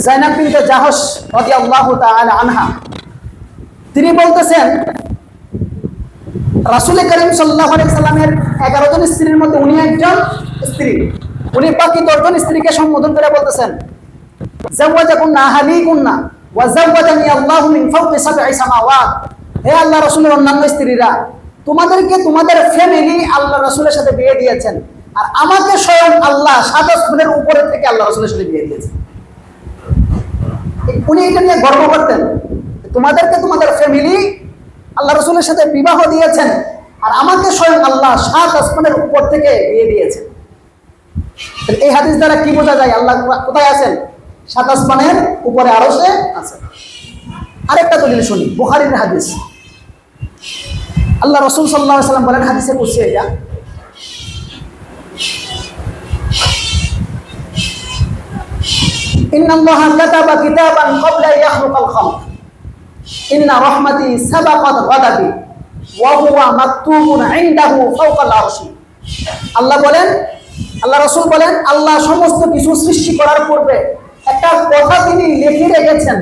যায়নাব বিনতে জাহশ রাদিয়াল্লাহু তাআলা আনহা। তিনি বলতেছেন রাসূল করিম সাল্লাল্লাহু আলাইহি সাল্লামের 11 জন স্ত্রীর মধ্যে উনি একজন স্ত্রী, উনি বাকি 10 জন স্ত্রীকে সম্বোধন করে বলতেছেন যাওয়াজাকুন্না আহলিকুন্না ওয়া যাওয়াজানি আল্লাহু মিন ফাওকি সাব'i সামাওয়াত। হে আল্লাহ রাসূলের অন্যান্য স্ত্রীরা, তোমাদেরকে তোমাদের ফ্যামিলি আল্লাহ রাসূলের সাথে বিয়ে দিয়েছেন, আর আমাকে স্বয়ং আল্লাহ 7 আসমানের উপরে থেকে আল্লাহ রাসূলের সাথে বিয়ে দিয়েছেন। উনি এটা নিয়ে গর্ব করতেন, তোমাদেরকে তোমাদের ফ্যামিলি আল্লাহ রাসূলের সাথে বিবাহ দিয়েছেন, আর আমাকে স্বয়ং আল্লাহ 7 আসমানের উপর থেকে বিয়ে দিয়েছেন। এই হাদিস দ্বারা কি বোঝা যায়? আল্লাহ কোথায় আছেন? 7 আসমানের উপরে আরশে আছেন। আরেকটা দলিল শুনি, বুখারীর হাদিস। আল্লাহ রাসূল সাল্লাল্লাহু আলাইহি ওয়াসাল্লাম বলেন, হাদিসে কুদসি এটা, ইন্নাল্লাহা কাতাবা কিতাবান ক্বাবলা ইয়াখলুকাল খালক ইন্না রাহমাতি সাবাকাত গাদাবি ওয়া হুয়া মাকতুবুন ইনদাহু ফাওকাল আরশি। আল্লাহ বলেন, আল্লাহ রাসূল বলেন, আল্লাহ সমস্ত কিছু সৃষ্টি করার পূর্বে একটা কথা তিনি লিখে রেখেছেন,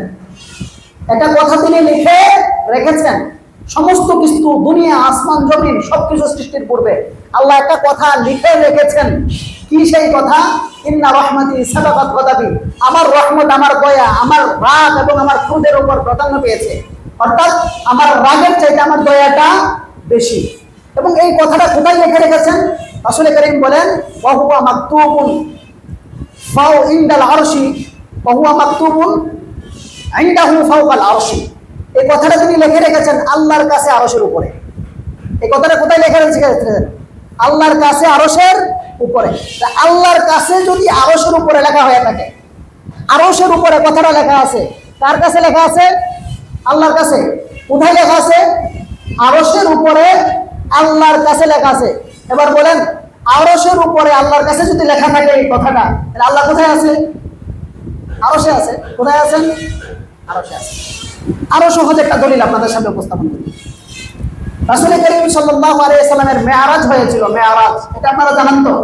একটা কথা তিনি লিখে রেখেছেন। সমস্ত কিছু, দুনিয়া আসমান জমিন সবকিছু সৃষ্টির পূর্বে আল্লাহ একটা কথা লিখে রেখেছেন। কি সেই কথা? ইন্না রাহমাতি সাবাকাত গাদাবি, আমার রহমত, আমার দয়া, আমার রাগ এবং আমার ক্রোধের উপর প্রাধান্য পেয়েছে, অর্থাৎ আমার রাগের চাইতে আমার দয়াটা বেশি। এবং এই কথাটা কোথায় লিখে রেখেছেন? রাসূল করিম বলেন, ওয়া হুয়া মাকতুবুন ফাও ইনদাল আরশি ওয়া হুয়া মাকতুবুন ইনদাহু ফাওকাল আরশি। এই কথাটা তিনি লিখে রেখেছেন আল্লাহর কাছে আরশের উপরে। এই কথাটা কোথায় লিখে রেখেছেন? আল্লাহর কাছে আরশের উপরে। আল্লাহর কাছে যদি আরশের উপরে লেখা হয়ে থাকে, আরশের উপরে কথাটা লেখা আছে, কার কাছে লেখা আছে? আল্লাহর কাছে। কোথায় লেখা আছে? আরশের উপরে আল্লাহর কাছে লেখা আছে। এবার বলেন, আরশের উপরে আল্লাহর কাছে যদি লেখা থাকে এই কথাটা, তাহলে আল্লাহ কোথায় আছে? আরশে আছে। কোথায় আছেন? আরশে আছে। আরো সহজ একটা দলিল আপনাদের সামনে উপস্থাপন করি। রাসূল করিম সাল্লাল্লাহু আলাইহি ওয়াসাল্লামের মেরাজ হয়েছিল। মেরাজ এটা আপনারা জানেন তো,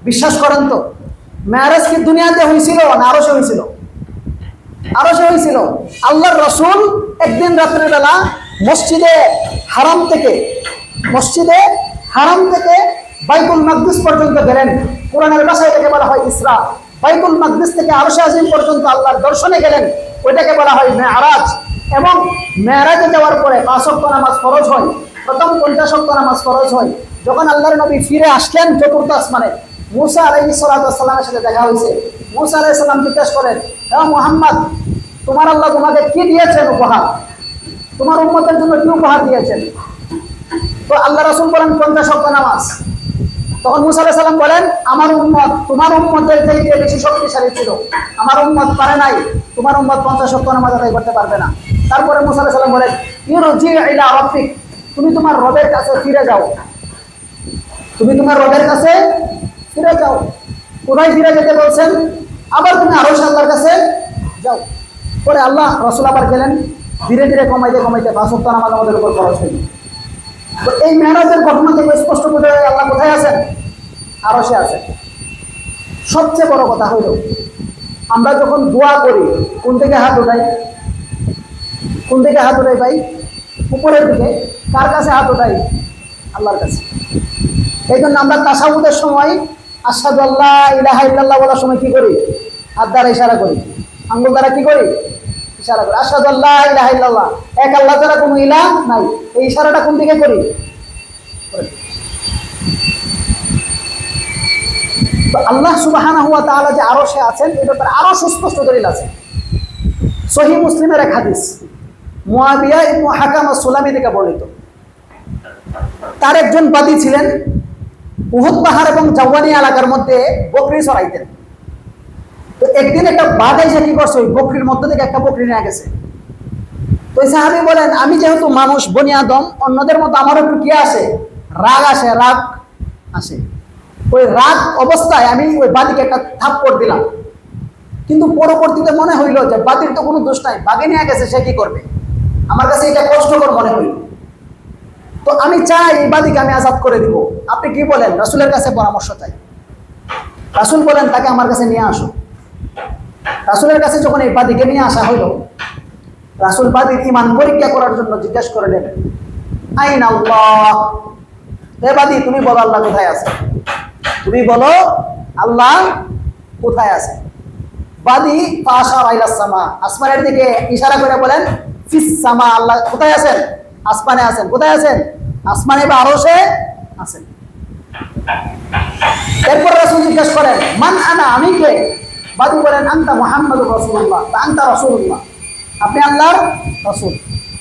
বিশ্বাস করেন তো? মেরাজ কি দুনিয়াতে হয়েছিল না আরশে হয়েছিল? আরশে হয়েছিল। আল্লাহর রাসূল একদিন রাতের বেলা মসজিদে হারাম থেকে বাইতুল মাকদিস পর্যন্ত গেলেন। কোরআনের ভাষায় এটাকে বলা হয় ইসরা। বাইতুল মাকদিস থেকে আরশে আজিম পর্যন্ত আল্লাহর দর্শনে গেলেন, ওইটাকে বলা হয় মেরাজ। এবং মেরাজে যাওয়ার পরে 5 ওয়াক্ত নামাজ ফরজ হয়, প্রথম 50 ওয়াক্ত নামাজ ফরজ হয়। যখন আল্লাহর নবী ফিরে আসলেন চতুর্থ আসমানে, মুসা আলাইহিস সালামের সাথে দেখা হয়েছে। মুসা আলাইহিস সালাম জিজ্ঞাসা করেন, হে মুহাম্মদ, তোমার আল্লাহ তোমাকে কি দিয়েছেন উপহার? তোমার উম্মতের জন্য কি উপহার দিয়েছেন? তো আল্লাহ রাসূল বলেন 50 ওয়াক্ত নামাজ। তখন মুসা আলাইহিস সালাম বলেন, আমার উম্মত তোমার উম্মতের চাইতে বেশি শক্তিশালী ছিল, আমার উম্মত পারে নাই, তোমার উম্মত 50 ওয়াক্ত নামাজ আদায় করতে পারবে না। তারপরে মুসা আলাইহিস সালাম বলেন, ইরজি ইলা রাব্বিক, তুমি তোমার রবের কাছে ফিরে যাও, তুমি তোমার রবের কাছে ফিরে যাও। কোথায় ফিরে যেতে বলছেন? আবার তুমি আরশ আল্লাহর কাছে যাও। পরে আল্লাহ রাসূল আবার গেলেন, ধীরে ধীরে কমাইতে 5 ওয়াক্ত নামাজ আমাদের উপর ফরজ হইল। তো এই মেরাজের ঘটনা থেকে স্পষ্ট বোঝা যায় আল্লাহ কোথায় আছেন? আরশে আছেন। সবচেয়ে বড় কথা হইল, আমরা যখন দোয়া করি কোন দিকে হাত উঠাই? কোন দিকে হাত উঠাই ভাই? উপরের দিকে। কার কাছে হাত উঠাই? আল্লাহর কাছে। এই জন্য আমরা তাশাহুদের সময় আশহাদু আল্লা ইলাহা ইল্লাল্লাহ বলার সময় কি করি? হাত দ্বারা ইশারা করি, আঙ্গুল দ্বারা কি করি? ইশারা করি। আশহাদু আল্লা ইলাহা ইল্লাল্লাহ, এক আল্লাহ ছাড়া কোনো ইলাহ নাই। এই ইশারাটা কোন দিকে করি? তো আল্লাহ সুবহানাহু ওয়া তাআলা যে আরশে আছেন এই ব্যাপারে আরো সুস্পষ্ট দলিল আছে। সহিহ মুসলিমের এক হাদিস, মুয়াবিয়া ইবনে হাকাম আস-সুলামি থেকে বর্ণিত। তার একজন বাদী ছিলেন, উহুদ পাহাড় এবং জাওয়ানিয়া এলাকার মধ্যে বকরি চড়াইতেন। তো একদিন একটা বাঘ এসে কি করছে, ওই বকরির মধ্য থেকে একটা বকরি নিয়ে গেছে। তো ওই সাহাবী বলেন, আমি যেহেতু মানুষ বনি আদম, অন্যদের মতো আমারও একটু কি আসে, রাগ আসে, রাগ আসে। ওই রাগ অবস্থায় আমি ওই বাদীকে একটা থাপ্পড় দিলাম, কিন্তু পরবর্তীতে মনে হইল যে বাদীর তো কোনো দোষ নাই, বাঘে নিয়ে গেছে, সে কি করবে, আমার কাছে এটা কষ্টকর মনে হইল। তো আমি চাই এই বাদীকে আমি আজাদ করে দিব। আপনি কি বলেন? রাসূলের কাছে পরামর্শ চাই। রাসূল বলেন, তাকে আমার কাছে নিয়ে আসো। রাসূলের কাছে যখন এই বাদীকে নিয়ে আসা হইল, রাসূল বাদীর ঈমান পরীক্ষা করার জন্য জিজ্ঞেস করলেন, আইনা আল্লাহ, হে বাদী তুমি বলো আল্লাহ কোথায় আছে, তুমি বলো আল্লাহ কোথায় আছে। বাদী ফাশারা ইলাস সামা, আসমানের দিকে ইশারা করে বলেন, ফিস সামা, আল্লাহ কোথায় আছেন? আসমানে আছেন। কোথায় আছেন? আসমানে বা আরশে আছেন। এরপর রাসূল জিজ্ঞেস করেন, মান আনা, আমি কে? বাদী বলেন, আনতা মুহাম্মাদুর রাসূলুল্লাহ, আনতা রাসূলুল্লাহ, আপনি আল্লাহর রাসূল।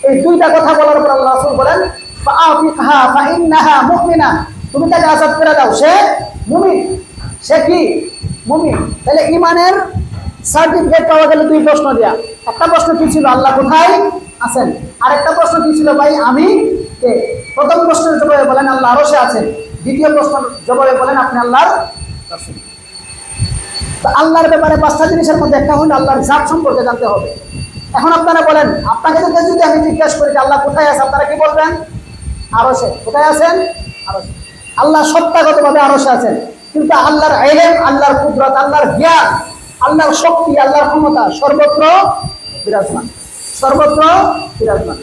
এই দুইটা কথা বলার পর আল্লাহ রাসূল বলেন, ফাআতিকহা ফাইন্নাহা মুমিনা, তুমি তাকে আজাদ করে দাও, সে মুমিন। সে কি? মুমিন। তাহলে ঈমানের সার্টিফিকেট পাওয়া গেল দুই প্রশ্ন দিয়া। একটা প্রশ্ন কি ছিল, আল্লাহ কোথায় আছেন? আরেকটা প্রশ্ন কি ছিল, ভাই আমি কে? প্রথম প্রশ্নের জবাবে বলেন আল্লাহ আরশে আছেন, দ্বিতীয় প্রশ্নের জবাবে বলেন আপনি আল্লাহর রাসূল। তো আল্লাহর ব্যাপারে পাঁচটা জিনিসের মধ্যে একটা হলো আল্লাহর জাত সম্পর্কে জানতে হবে। এখন আপনারা বলেন, আপনাকে যদি আমি জিজ্ঞাসা করি যে আল্লাহ কোথায় আছে, আপনারা কি বলবেন? আরশে। কোথায় আছেন? আরশে। আল্লাহ সত্তাগতভাবে আরশে আছেন, কিন্তু আল্লাহর ইলম, আল্লাহর কুদরত, আল্লাহর জ্ঞান, আল্লাহর শক্তি, আল্লাহর ক্ষমতা সর্বত্র বিরাজমান, সর্বত্র বিরাজমান।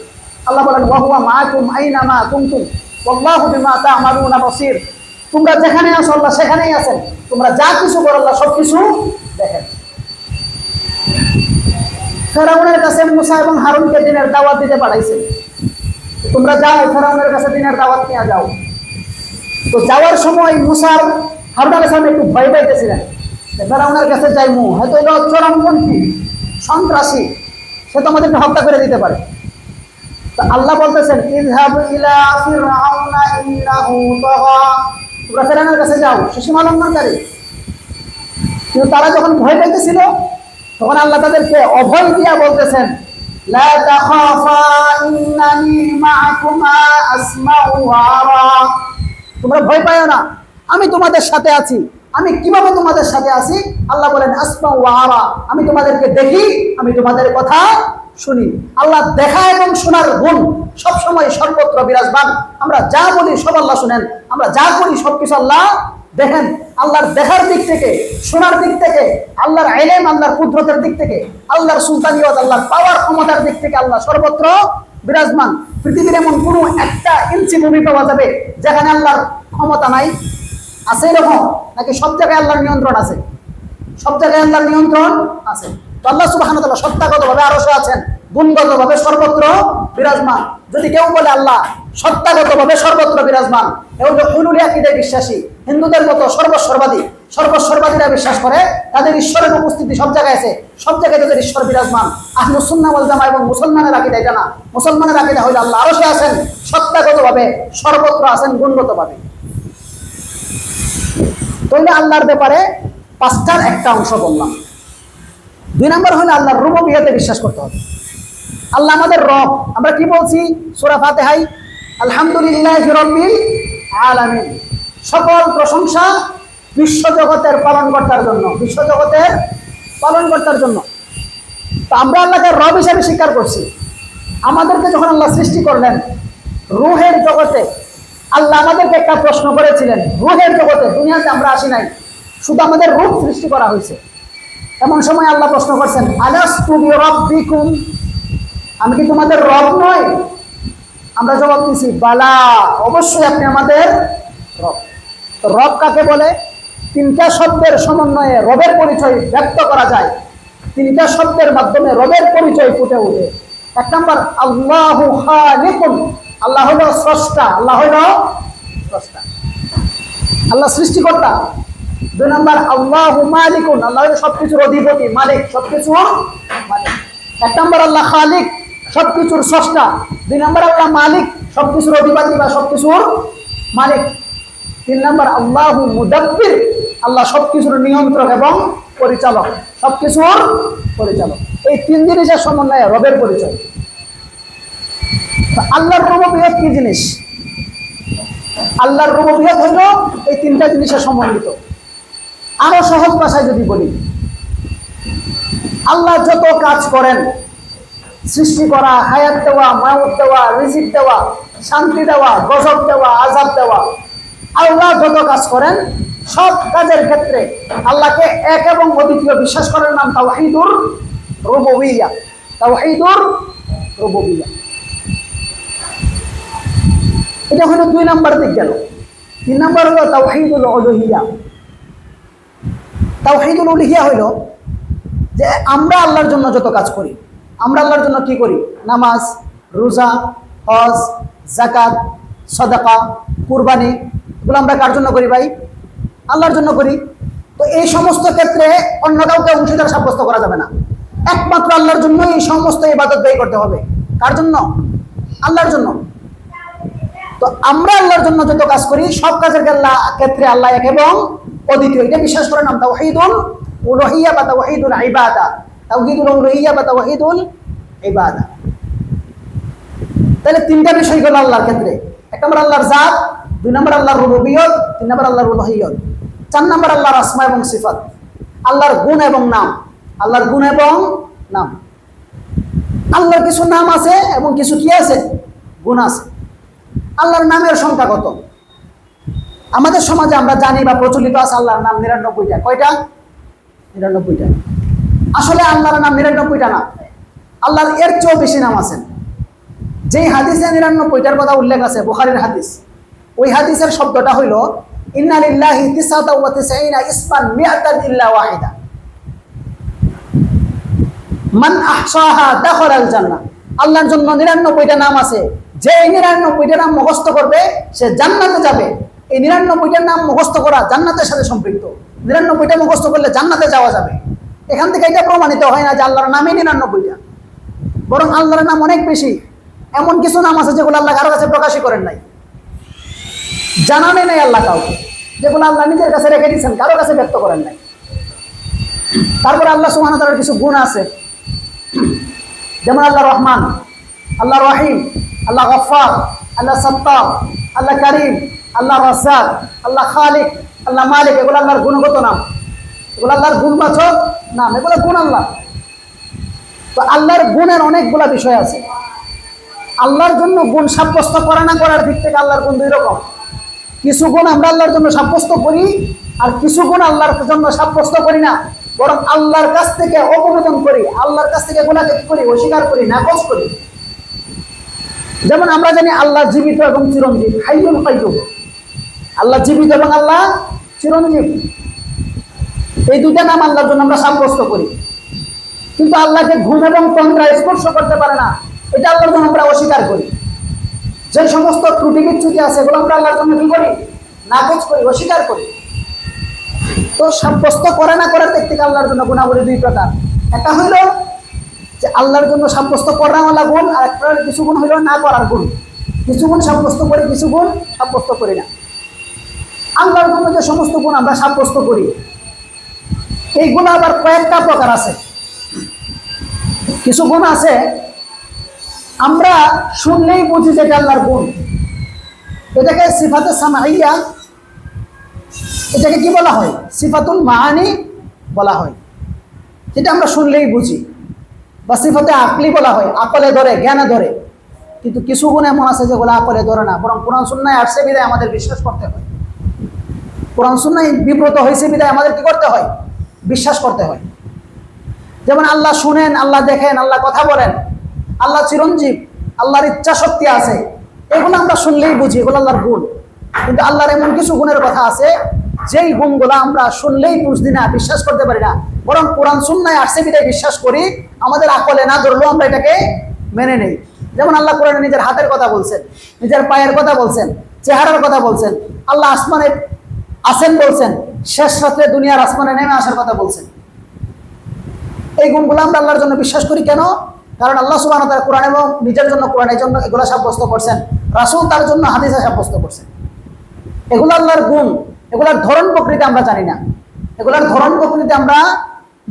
আল্লাহ বলেন, ওয়া হুয়া মাআকুম আইনা মা কুনতুম ওয়াল্লাহু বিমা তা'মালুনা বাসীর, তোমরা যেখানে আছো আল্লাহ সেখানেই আছেন, তোমরা যা কিছু করো আল্লাহ সবকিছু দেখেন। ফেরাউনের কাছে মুসা এবং হারুনকে দ্বীনের দাওয়াত দিতে পাঠাইছে, তোমরা যাও ফেরাউনের কাছে দ্বীনের দাওয়াত নিয়ে যাও। তো যাওয়ার সময় মুসার হারুন আলাইহিস সালাম একটু ভয় পাইতেছিলেন, ফেরাউনের কাছে যাইমু, হয়তো এটা চরমপন্থী সন্ত্রাসী, সে তো আমাদেরকে হত্যা করে দিতে পারে। তো আল্লাহ বলতেছেন, ইযহাব ইলা ফিরআউনা ইন্নাহু তাগা, তোমরা ফেরাউনের কাছে যাও, সে সীমা লঙ্ঘনকারী। কিন্তু তারা যখন ভয় পাইতেছিল, তখন আল্লাহ তাদেরকে অভয় দিয়া বলতেছেন, লা তাখাফা ইন্নানি মাআকুমা আসমাউ ওয়া আরা, তোমরা ভয় পাও না, আমি তোমাদের সাথে আছি। আমি কিভাবে তোমাদের সাথে আছি? আল্লাহ বলেন, আসমাউ ওয়া আরা, আমি তোমাদেরকে দেখি, আমি তোমাদের কথা শুনি। আল্লাহ দেখা এবং শোনার গুণ সবসময় সর্বত্র বিরাজমান। আমরা যা বলি সব আল্লাহ শুনেন, আমরা যা করি সবকিছু আল্লাহ দেখেন। আল্লাহর দেখার দিক থেকে, শোনার দিক থেকে, আল্লাহর ইলম, আল্লাহর কুদরতের দিক থেকে, আল্লাহর সুলতানিয়ত, আল্লাহর পাওয়ার ক্ষমতার দিক থেকে আল্লাহ সর্বত্র বিরাজমান। পৃথিবীর এমন কোনো একটা ইঞ্চি ভূমি পাওয়া যাবে যেখানে আল্লাহর ক্ষমতা নাই? আছে এরকম? নাকি সব জায়গায় আল্লাহর নিয়ন্ত্রণ আছে? সব জায়গায় আল্লাহর নিয়ন্ত্রণ আছে। তো আল্লাহ সুবহানাহু ওয়া তাআলা সত্তাগতভাবে আরশে আছেন, গুণগতভাবে সর্বত্র বিরাজমান। যদি কেউ বলে আল্লাহ সত্তাগতভাবে সর্বত্র বিরাজমান, এবং হুলুলি আকীদায় বিশ্বাসী হিন্দুদের মতো সর্বসর্বাদীরা বিশ্বাস করে তাদের ঈশ্বরের উপস্থিতি সব জায়গায় আছে, সব জায়গায় তাদের ঈশ্বর বিরাজমান। আহলুস সুন্নাহ ওয়াল জামাআহ এবং মুসলমানের আকীদা এটা না। মুসলমানের আকীদা হলো আল্লাহ আরশে আছেন, সত্তাগতভাবে সর্বত্র আছেন, গুণগতভাবে। তাহলে আল্লাহর ব্যাপারে পাঁচটার একটা অংশ বললাম। দুই নম্বর হলো আল্লাহর রুবুবিয়্যতে বিশ্বাস করতে হবে। আল্লাহ আমাদের রব। আমরা কি বলছি সূরা ফাতিহায়? আলহামদুলিল্লাহি রাব্বিল আলামিন, সকল প্রশংসা বিশ্বজগতের পালনকর্তার জন্য, বিশ্বজগতের পালনকর্তার জন্য। তো আমরা আল্লাহকে রব হিসেবে স্বীকার করছি। আমাদেরকে যখন আল্লাহ সৃষ্টি করলেন রূহের জগতে, আল্লাহ আমাদেরকে একটা প্রশ্ন করেছিলেন, রূহের জগতে, দুনিয়াতে আমরা আসি নাই, শুধু আমাদের রূহ সৃষ্টি করা হয়েছে। এমন সময় আল্লাহ প্রশ্ন করছেন, আলাস্তু বিরাব্বিকুম, আমি কি তোমাদের রব নই? আমরা জবাব দিয়েছি, বালা, অবশ্যই আপনি আমাদের রব। তো রব কাকে বলে? তিনটা শব্দের সমন্বয়ে রবের পরিচয় ব্যক্ত করা যায়। তিনটা শব্দের মাধ্যমে রবের পরিচয় ফুটে ওঠে। এক নম্বর, আল্লাহু খালিকুন, আল্লাহ হলো স্রষ্টা। আল্লাহ হলো স্রষ্টা, আল্লাহ সৃষ্টিকর্তা। দুই নম্বর আল্লাহু মালিকুন, আল্লাহ সবকিছুর অধিপতি, মালিক, সবকিছুর মালিক। এক নম্বর আল্লাহ খালিক, সবকিছুর স্রষ্টা। দুই নম্বর আল্লাহ মালিক, সবকিছুর অধিপতি বা সবকিছুর মালিক। তিন নম্বর আল্লাহু মুদাব্বির, আল্লাহ সবকিছুর নিয়ন্ত্রক এবং পরিচালক, সবকিছুর পরিচালক। এই তিন জিনিসের সমন্বয়ে রবের পরিচয়। আল্লাহর রুবুবিয়ত কি জিনিস? আল্লাহর রুবুবিয়ত হলো এই তিনটা জিনিসের সমন্বিত। আরো সহজ ভাষায় যদি বলি, আল্লাহ যত কাজ করেন, সৃষ্টি করা, হায়াত দেওয়া, মাউত দেওয়া, রিজিক দেওয়া, শান্তি দেওয়া, গজব দেওয়া, আযাব দেওয়া, আল্লাহ যত কাজ করেন সব কাজের ক্ষেত্রে আল্লাহকে এক এবং অদ্বিতীয় বিশ্বাস করার নাম তাওহীদুর রুবুবিয়্যা। তাওহীদুর রুবুবিয়্যা, এটা হলো দুই নম্বর দিক গেল। তিন নম্বর হলো তাওহীদুল উলুহিয়্যা। তাওহীদুল উলুহিয়্যা হলো যে আমরা আল্লাহর জন্য যত কাজ করি, আমরা আল্লাহর জন্য কি করি? নামাজ, রোজা, হজ, যাকাত, সাদাকা, কুরবানি, এগুলো আমরা কার জন্য করি ভাই? আল্লাহর জন্য করি। তো এই সমস্ত ক্ষেত্রে অন্য কাউকে অংশীদার সাব্যস্ত করা যাবে না, একমাত্র আল্লাহর জন্য এই সমস্ত ইবাদত ব্যয় করতে হবে। কার জন্য? আল্লাহর জন্য। তো আমরা আল্লাহর জন্য যত কাজ করি সব কাজের ক্ষেত্রে আল্লাহ এক এবং অদ্বিতীয়, এটা বিশ্বাস করে নাম তাওহীদুল উলুহিয়্যা বা তাওহীদুল ইবাদা। তাওহীদুল উলুহিয়্যা বা তাওহীদুল ইবাদা। তাহলে তিনটা বিষয় গেল আল্লাহর ক্ষেত্রে। এক নম্বর আল্লাহর জাত, দুই নম্বর আল্লাহর রুবুবিয়ত, তিন নম্বর আল্লাহর উলুহিয়ত, চার নম্বর আল্লাহর আসমা এবং সিফাত, আল্লাহর গুণ এবং নাম। আল্লাহর গুণ এবং নাম। আল্লাহর কিছু নাম আছে এবং কিছু কি আছে? গুণ আছে। আল্লাহর নামের সংখ্যা কত? আমাদের সমাজে আমরা জানি বা প্রচলিত আছে আল্লাহর নাম ৯৯টা। কয়টা? ৯৯টা। আসলে আল্লাহর নাম ৯৯টা না, আল্লাহর এর চেয়েও বেশি নাম আছে। যেই হাদিসে ৯৯টার কথা উল্লেখ আছে, বুখারীর হাদিস, ওই হাদিসের শব্দটা হইল ইন্না লিল্লাহি ৯৯ ইসমান মিআতান ইল্লা ওয়াহিদা মান আহসাহা দাখালাল জান্নাহ। আল্লাহর জন্য ৯৯টা নাম আছে, যে ৯৯টা নাম মুখস্থ করবে সে জান্নাতে যাবে। এই ৯৯টার নাম মুখস্থ করা জান্নাতের সাথে সম্পৃক্ত। ৯৯টা মুখস্থ করলে জান্নাতে যাওয়া যাবে। এখান থেকে এটা প্রমাণিত হয় না যে আল্লাহর নামই ৯৯টা, বরং আল্লাহর নাম অনেক বেশি। এমন কিছু নাম আছে যেগুলো আল্লাহ কারো কাছে প্রকাশই করেন নাই, জানানে নাই আল্লাহ কাউকে, যেগুলো আল্লাহ নিজের কাছে রেখে দিয়েছেন, কারো কাছে ব্যক্ত করেন নাই। তারপরে আল্লাহ সুবহানাহু ওয়া তাআলার কিছু গুণ আছে, যেমন আল্লাহ রহমান, আল্লাহ রহিম, আল্লাহ গফফার, আল্লাহ সত্তার, আল্লাহ করিম, আল্লাহ রাজ্জাক, আল্লাহ খালিক, আল্লাহ মালিক। এগুলো আল্লাহর গুণগত নাম, এগুলো আল্লাহর গুণবাচক নাম, এগুলো গুণ আল্লাহ। তো আল্লাহর গুণের অনেকগুলা বিষয় আছে। আল্লাহর জন্য গুণ সাব্যস্ত করা না করার দিক থেকে আল্লাহর গুণ দুই রকম। কিছু গুণ আমরা আল্লাহর জন্য সাব্যস্ত করি, আর কিছু গুণ আল্লাহর জন্য সাব্যস্ত করি না, বরং আল্লাহর কাছ থেকে অপবেদন করি, আল্লাহর কাছ থেকে গুণাকে কি করি? অস্বীকার করি, নাকচ করি। যেমন আমরা জানি আল্লাহ জীবিত এবং চিরঞ্জীব, হাইয়ুল কাইয়্যুম। আল্লাহ জীবিত এবং আল্লাহ চিরঞ্জীব, এই দুইটা নাম আল্লাহর জন্য আমরা সাব্যস্ত করি। কিন্তু আল্লাহকে ঘুম এবং তন্দ্রা স্পর্শ করতে পারে না, এটা আল্লাহর জন্য আমরা অস্বীকার করি। যে সমস্ত ত্রুটি বিচ্যুতি আছে এগুলো আমরা আল্লাহর জন্য কি করি? নাকচ করি, অস্বীকার করি। তো সাব্যস্ত করে না করার দিক থেকে আল্লাহর জন্য গুণাবলী দুই প্রকার। একটা হইল যে আল্লাহর জন্য সাব্যস্ত করাওয়ালা গুণ, আর একটা কিছু গুণ হইল না করার গুণ। কিছু গুণ সাব্যস্ত করি, কিছু গুণ সাব্যস্ত করি না। আল্লাহর জন্য যে সমস্ত গুণ আমরা সাব্যস্ত করি, এইগুলো আবার কয়েকটা প্রকার আছে। কিছু গুণ আছে আমরা শুনলেই বুঝি যেটা আল্লাহর গুণ, এটাকে সিফাতে সামাইয়া, এটাকে কি বলা হয়? সিফাতুল মাআনি বলা হয়, যেটা আমরা শুনলেই বুঝি। বা সিফাতে আকলি বলা হয়, আকলে ধরে, জ্ঞানে ধরে। কিন্তু কিছু গুণ এমন আছে যেগুলো আকলে ধরে না, বরং কোরআন সুন্নাহয় আসছে বিধায় আমাদের বিশ্বাস করতে হয়। কোরআন সুন্নাহয় বিব্রত হয়েছে বিধায় আমাদের কি করতে হয়? বিশ্বাস করতে হয়। যেমন আল্লাহ শুনেন, আল্লাহ দেখেন, আল্লাহ কথা বলেন, আল্লাহ চিরঞ্জীব, আল্লাহর ইচ্ছা শক্তি আছে, এগুলো আমরা শুনলেই বুঝি, এগুলো আল্লাহর গুণ। কিন্তু আল্লাহর এমন কিছু গুণের কথা আছে যেই গুণগুলো আমরা শুনলেই বুঝি না, বিশ্বাস করতে পারি না, বরং কোরআন সুন্নাহয় আসছে বিধায় বিশ্বাস করি। আমাদের আকলে না ধরলেও আমরা এটাকে মেনে নেই। যেমন আল্লাহ কোরআনে নিজের হাতের কথা বলছেন, নিজের পায়ের কথা বলছেন, চেহারার কথা বলছেন, আল্লাহ আসমানে আছেন বলছেন, শেষ রাত্রে দুনিয়ার আসমানে নেমে আসার কথা বলছেন। এই গুণগুলো আমরা আল্লাহর জন্য বিশ্বাস করি কেন? কারণ আল্লাহ সুবহানাহু ওয়া তাআলা কোরআন এবং নিজের জন্য কোরআনের জন্য এগুলো সাব্যস্ত করছেন, রাসূল তার জন্য হাদিসে সাব্যস্ত করছেন। এগুলো আল্লাহর গুণ, এগুলার ধরন প্রকৃতি আমরা জানি না, এগুলার ধরন প্রকৃতি আমরা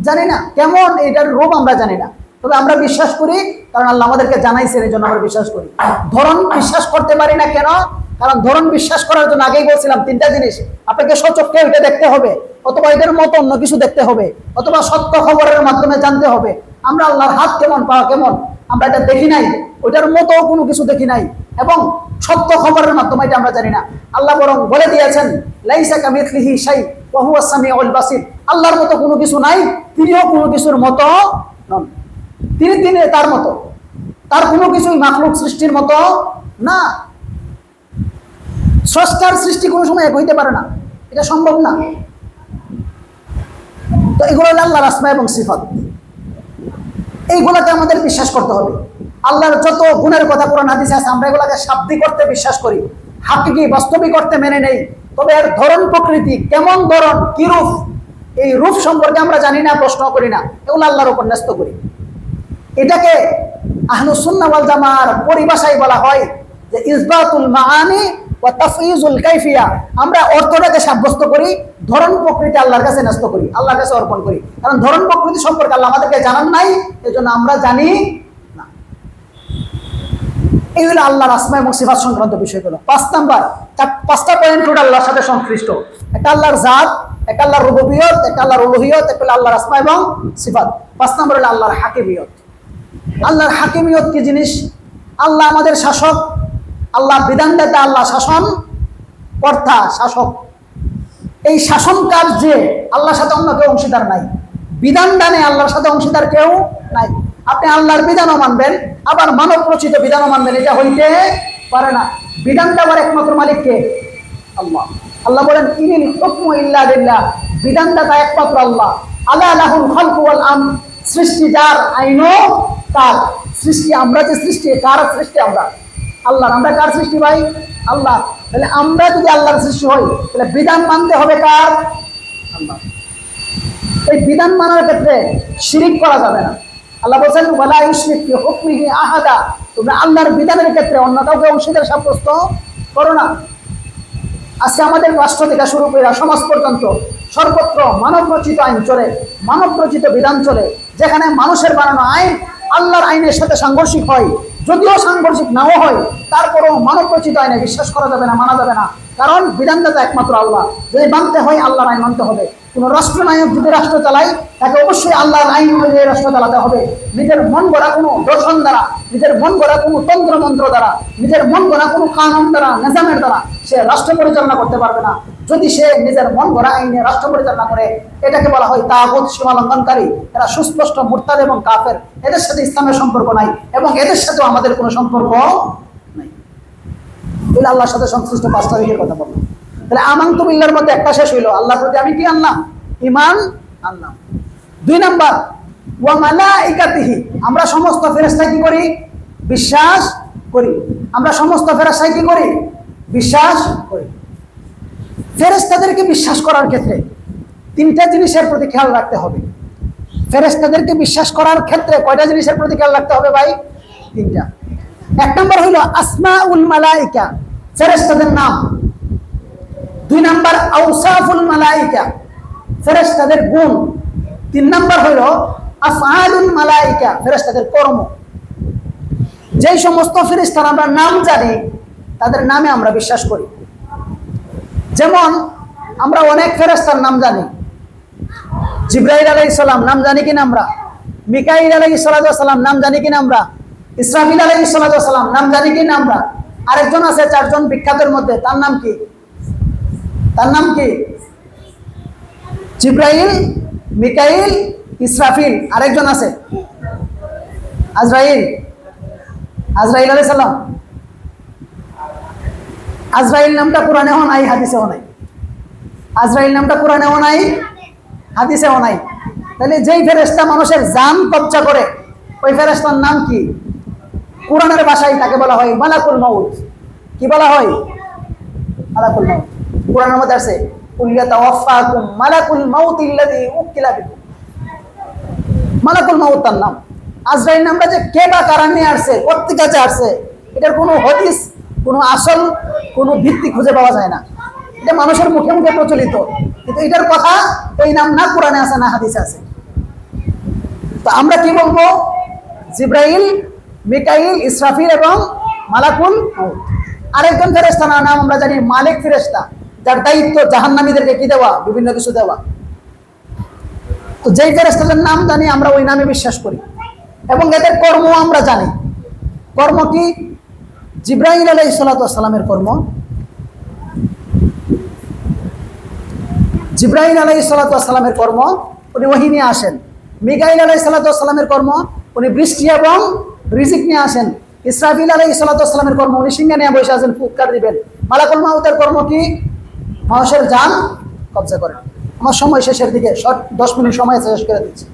জানি না, কেমন এটার রূপ আমরা জানি না, তবে আমরা বিশ্বাস করি কারণ আল্লাহ আমাদেরকে জানাইছেন, এই জন্য আমরা বিশ্বাস করি। ধরন বিশ্বাস করতে পারি না কেন? কারণ ধরন বিশ্বাস করার জন্য আগেই বলছিলাম তিনটা জিনিস আপনাকে সচক্ষে এটা দেখতে হবে, অথবা এদের মতো অন্য কিছু দেখতে হবে, অথবা সত্য খবরের মাধ্যমে জানতে হবে। আমরা আল্লাহর হাত কেমন, পা কেমন আমরা এটা দেখি নাই, ওইটার মতো কোনো কিছু দেখি নাই, এবং সত্য খবরের মাধ্যমে এটা আমরা জানি না। আল্লাহ বরং বলে দিয়েছেন লাইসা কামিথলিহি শাই ওয়া হুয়াস সামিউল বাসির, আল্লাহর মতো কোনো কিছু নাই, তিনিও কোনো কিছুর মতো নন। তিনি তার মতো, তার কোনো কিছুই মাখলুক সৃষ্টির মতো না। স্রষ্টার সৃষ্টি কোনো সময় এক হইতে পারে না, এটা সম্ভব না। তো এগুলো হলো আল্লাহর আসমা এবং সিফাত, এইগুলোকে আমাদের বিশ্বাস করতে হবে। আল্লাহর যত গুণের কথা কোরআন হাদিসে আছে আমরা এগুলোকে শাব্দিক করতে বিশ্বাস করি, হাকিকি বাস্তবিক করতে মেনে নেই। তবে এর ধরন প্রকৃতি কেমন, ধরন কি রূপ, এই রূপ সম্পর্কে আমরা জানি না, প্রশ্ন করি না, এগুলো আল্লাহর উপর ন্যস্ত করি। এটাকে আহলুস সুন্নাহ ওয়াল জামাআর পরিভাষায় বলা হয় যে ইসবাতুল মাআনি ওয়া তাফইজুল কাইফিয়া। আমরা অর্থটাকে সাব্যস্ত করি, ধরন প্রকৃতি আল্লাহর কাছে ন্যস্ত করি, আল্লাহর কাছে অর্পণ করি। কারণ ধরন প্রকৃতি সম্পর্কে আল্লাহ আমাদেরকে জানান নাই, এজন্য আমরা জানি না। এই হলো আল্লাহর আসমা এবং সিফাত সংক্রান্ত বিষয়গুলো। 5 নাম্বার, 5টা পয়েন্ট টোটাল আল্লাহর সাথে সংশ্লিষ্ট। একটা আল্লাহর জাত, একটা আল্লাহর রুবুবিয়ত, একটা আল্লাহর উলুহিয়ত, একটা হলো আল্লাহর আসমা এবং সিফাত। 5 নাম্বার হলো আল্লাহর হাকিমিয়ত। আল্লাহর হাকিমিয়ত কি জিনিস? আল্লাহ আমাদের শাসক, আল্লাহ বিধানদাতা, আল্লাহ শাসন কর্তা, শাসক। এই শাসন কার্যে আল্লাহর সাথে অন্য কেউ অংশীদার নাই, বিধান দানে আল্লাহর সাথে অংশীদার কেউ নাই। আপনি আল্লাহর বিধানও মানবেন, আবার মানব রচিত বিধানও মানবেন, এটা হইতে পারে না। বিধান দেওয়ার একমাত্র মালিক কে? আল্লাহ। আল্লাহ বলেন ইনিল হুকমু ইল্লা লিল্লাহ, বিধানদাতা একমাত্র আল্লাহ। আলা লাহুল খালকু ওয়াল আমর, সৃষ্টি যার, আইনও তার। সৃষ্টি আমরা যে সৃষ্টি, কার সৃষ্টি? আমরা আল্লাহর। আমরা কার সৃষ্টি ভাই? আল্লাহ। তাহলে আমরা যদি আল্লাহর সৃষ্টি হই, তাহলে বিধান মানতে হবে কার? আল্লাহ। এই বিধান মানার ক্ষেত্রে শিরিক করা যাবে না। আল্লাহ বলেন ওয়ালা ইউশরিক ফি হুকমিহি আহাদা, তোমরা আল্লাহর বিধানের ক্ষেত্রে অন্য কাউকে অংশীদার সাব্যস্ত করো না। আজকে আমাদের রাষ্ট্র থেকে শুরু করে সমাজ পর্যন্ত সর্বত্র মানব রচিত আইন চলে, মানব রচিত বিধান চলে, যেখানে মানুষের বানানো আইন আল্লাহর আইনের সাথে সাংঘর্ষিক হয়। যদিও সাংঘর্ষিক নাও হয়, তারপরেও মানব রচিত আইনে বিশ্বাস করা যাবে না, মানা যাবে না। কারণ বিধানদাতা একমাত্র আল্লাহ। যদি মানতে হয় আল্লাহর আইন মানতে হবে। কোন রাষ্ট্রনায়ক যদি রাষ্ট্র চালায়, তাকে অবশ্যই আল্লাহর আইন অনুযায়ী রাষ্ট্র চালাতে হবে। নিজের মন গড়া কোনো দর্শন দ্বারা, নিজের মন গড়া কোনো তন্ত্র মন্ত্র দ্বারা, নিজের মন গড়া কোনো কানুন দ্বারা, নিজামের দ্বারা সে রাষ্ট্র পরিচালনা করতে পারবে না। যদি সে নিজের মন গড়া আইনে রাষ্ট্র পরিচালনা করে, এটাকে বলা হয় তাগুত, সীমা লঙ্ঘনকারী। এরা সুস্পষ্ট মুরতাদ এবং কাফের। এদের সাথে ইসলামের সম্পর্ক নাই, এবং এদের সাথেও আমাদের কোনো সম্পর্ক নাই। তাহলে আল্লাহর সাথে সংশ্লিষ্ট 5টা দিকের কথা বললাম। তাহলে আমানতু বিল্লাহর মধ্যে একটা শেষ হইলো, আল্লাহর প্রতি আমি কি আনলাম? ঈমান আনলাম। 2 নাম্বার ওয়া মালাইকাতিহি, আমরা সমস্ত ফেরেশতা কি করি? বিশ্বাস করি। আমরা সমস্ত ফেরেশতা কি করি? বিশ্বাস করি। ফেরেশতাদেরকে বিশ্বাস করার ক্ষেত্রে 3টা জিনিসের প্রতি খেয়াল রাখতে হবে। ফেরেশতাদেরকে বিশ্বাস করার ক্ষেত্রে কয়টা জিনিসের প্রতি খেয়াল রাখতে হবে ভাই? 3টা। 1 নাম্বার হলো আসমাউল মালাইকা, ফেরেশতাদের নাম। 2 নাম্বার আওসাফুল মালাইকা, ফেরেশতাদের গুণ। 3 নাম্বার হলো আফআলুল মালাইকা, ফেরেশতাদের কর্ম। যেই সমস্ত ফেরেশতার আমরা নাম জানি, তাদের নামে আমরা বিশ্বাস করি। যেমন আমরা অনেক ফেরেশতার নাম জানি। জিবরাইল আলাইহিস সালাম নাম জানি কিনা আমরা? মিকাইল আলাইহিস সালাম নাম জানি কিনা আমরা? ইসরাফিল আলাইহিস সালাম নাম জানি কিনা আমরা? আরেকজন আছে 4 জন বিখ্যাতের মধ্যে, তার নাম কি? তার নাম কি? জিবরাইল, মিকাইল, ইসরাফিল, আরেকজন আছে আজরাইল। আজরাইল আলাইহিস সালাম, আজরাইল নামটা কোরআনেও নাই, হাদিসেও নাই। আজরাইল নামটা কোরআনেও নাই, হাদিসেও নাই। তাহলে যেই ফেরেশতা মানুষের জান কবজা করে, ওই ফেরেশতার নাম কি? কোরআনের ভাষায় তাকে বলা হয় মালাকুল মাউত। কি বলা হয়? মালাকুল মাউত। কোরআনের মধ্যে আছে কুল ইয়াতাওয়াফাকুম মালাকুল মাউতিল্লাযী উকিলা বিকুম। মালাকুল মাউত তার নাম। আজরাইল নামটা যে কে বা কারা নিয়ে আসছে, কোথা কাছে আসছে, এটার কোনো হদিস, কোনো আসল কোনো ভিত্তি খুঁজে পাওয়া যায় না। এটা মানুষের মুখে মুখে প্রচলিত, কিন্তু এটার কথা এই নাম না কোরআনে আছে না হাদিসে আছে। তো আমরা কি বলবো? জিব্রাইল, মিকাইল, ইসরাফিল এবং মালাকুল মাউত। আরেকজন ফেরেশতার নাম আমরা জানি মালিক ফেরেশতা, যার দায়িত্ব জাহান্নামীদেরকে কি দেওয়া, বিভিন্ন কিছু দেওয়া। তো যেই ফেরেশতাদের নাম জানি আমরা ওই নামে বিশ্বাস করি এবং এদের কর্ম আমরা জানি। কর্ম কি? জিব্রাইল আলাইহিস সালাতু ওয়াস সালামের কর্ম, জিব্রাইল আলাইহিস সালাতু ওয়াস সালামের কর্ম, উনি ওহী নিয়ে আসেন। মিকাইল আলাইহিস সালাতু ওয়াস সালামের কর্ম, উনি বৃষ্টি এবং রিজিক নিয়ে আসেন। ইসরাফিল আলাইহিস সালাতু ওয়াস সালামের কর্ম, উনি সিংহা নিয়ে বসে আছেন, ফুৎকার দিবেন। মালাকুল মাউতের কর্ম কি? মানুষের জান কবজা করেন। আমার সময় শেষের দিকে, 10 মিনিট সময় শেষ করে দিচ্ছি।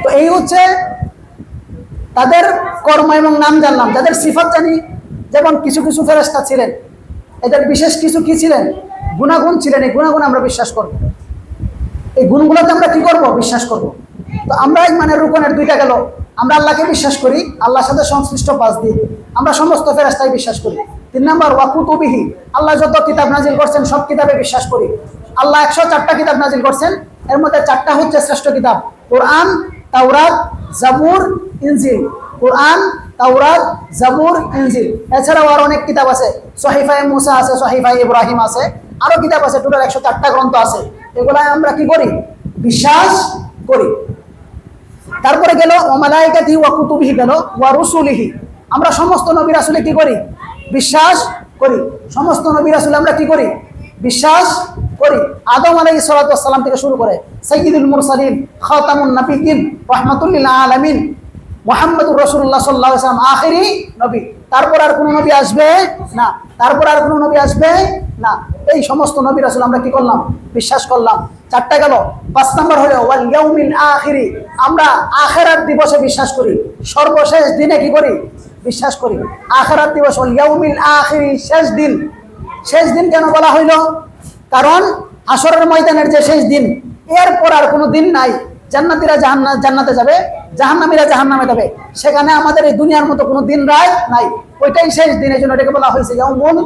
তো এই হচ্ছে তাদের কর্ম এবং নাম জানলাম। যাদের সিফাত জানি, যেমন কিছু কিছু ফেরেশতা ছিলেন, এদের বিশেষ কিছু কি ছিলেন, গুণাগুণ ছিলেন। এই গুণাগুণ আমরা বিশ্বাস করব, এই গুণগুলোতে আমরা কি করব, বিশ্বাস করব। তো আমরা ইমানের রুকনের 2টা গেল। আমরা আল্লাহকে বিশ্বাস করি, আল্লাহর সাথে সংশ্লিষ্ট 5 দিক আমরা সমস্ত ফেরেশতায় বিশ্বাস করি। 3 নাম্বার ওয়া কুতুবিহি, আল্লাহ যত কিতাব নাজিল করছেন সব কিতাবে বিশ্বাস করি। আল্লাহ 104টা কিতাব নাজিল করছেন, এর মধ্যে 4টা হচ্ছে শ্রেষ্ঠ কিতাব, কোরআন, তাওরাত, জাবুর, ইনজিল। কোরআন, তাওরাত, জাবুর, ইনজিল। এছাড়াও আর অনেক কিতাব আছে, সহিফায়ে মুসা আছে, সহিফায়ে ইব্রাহিম আছে, আরো কিতাব আছে, টোটাল 104টা গ্রন্থ আছে। এগুলাই আমরা কি করি, বিশ্বাস করি। তারপরে গেল ওয়া মালাইকাতিহি ওয়া কুতুবিহি, গেল ওয়া রুসুলিহি, আমরা সমস্ত নবী রাসূলে কি করি, বিশ্বাস করি। সমস্ত নবী রাসূল আমরা কি করি, বিশ্বাস করি। আদম আলাইহিস সালাতু ওয়াস সালাম থেকে শুরু করে সাইয়্যিদুল মুরসালিন, খাতামুন নবিয়্যিন, রাহমাতুল লিল আলামিন মুহাম্মদুর রাসূলুল্লাহ সাল্লাল্লাহু আলাইহি ওয়াসাল্লাম আখেরি নবী। তারপর আর কোনো নবী আসবে না, তারপর আর কোনো নবী আসবে না। এই সমস্ত নবী রাসূল আমরা কি করলাম, বিশ্বাস করলাম। 4টা গেল। 5 নাম্বার হলো ওয়াল ইয়াউমিল আখিরি, আমরা আখিরাত দিবসে বিশ্বাস করি, সর্বশেষ দিনে কি করি, বিশ্বাস করি। আখিরাত দিবস, ওয়াল ইয়াউমিল আখিরি, শেষ দিন। শেষ দিন কেন বলা হইল? কারণ হাসরের ময়দানের যে শেষ দিন, এরপর আর কোনো দিন নাই। জান্নাতীরা জান্নাতে যাবে, জাহান্নামীরা জাহান্নামে যাবে। সেখানে আমাদের এই দুনিয়ার মতো কোনো দিন রাত নাই, ওইটাই শেষ দিন। এই জন্য এটাকে বলা হয়েছে ইয়াউমুল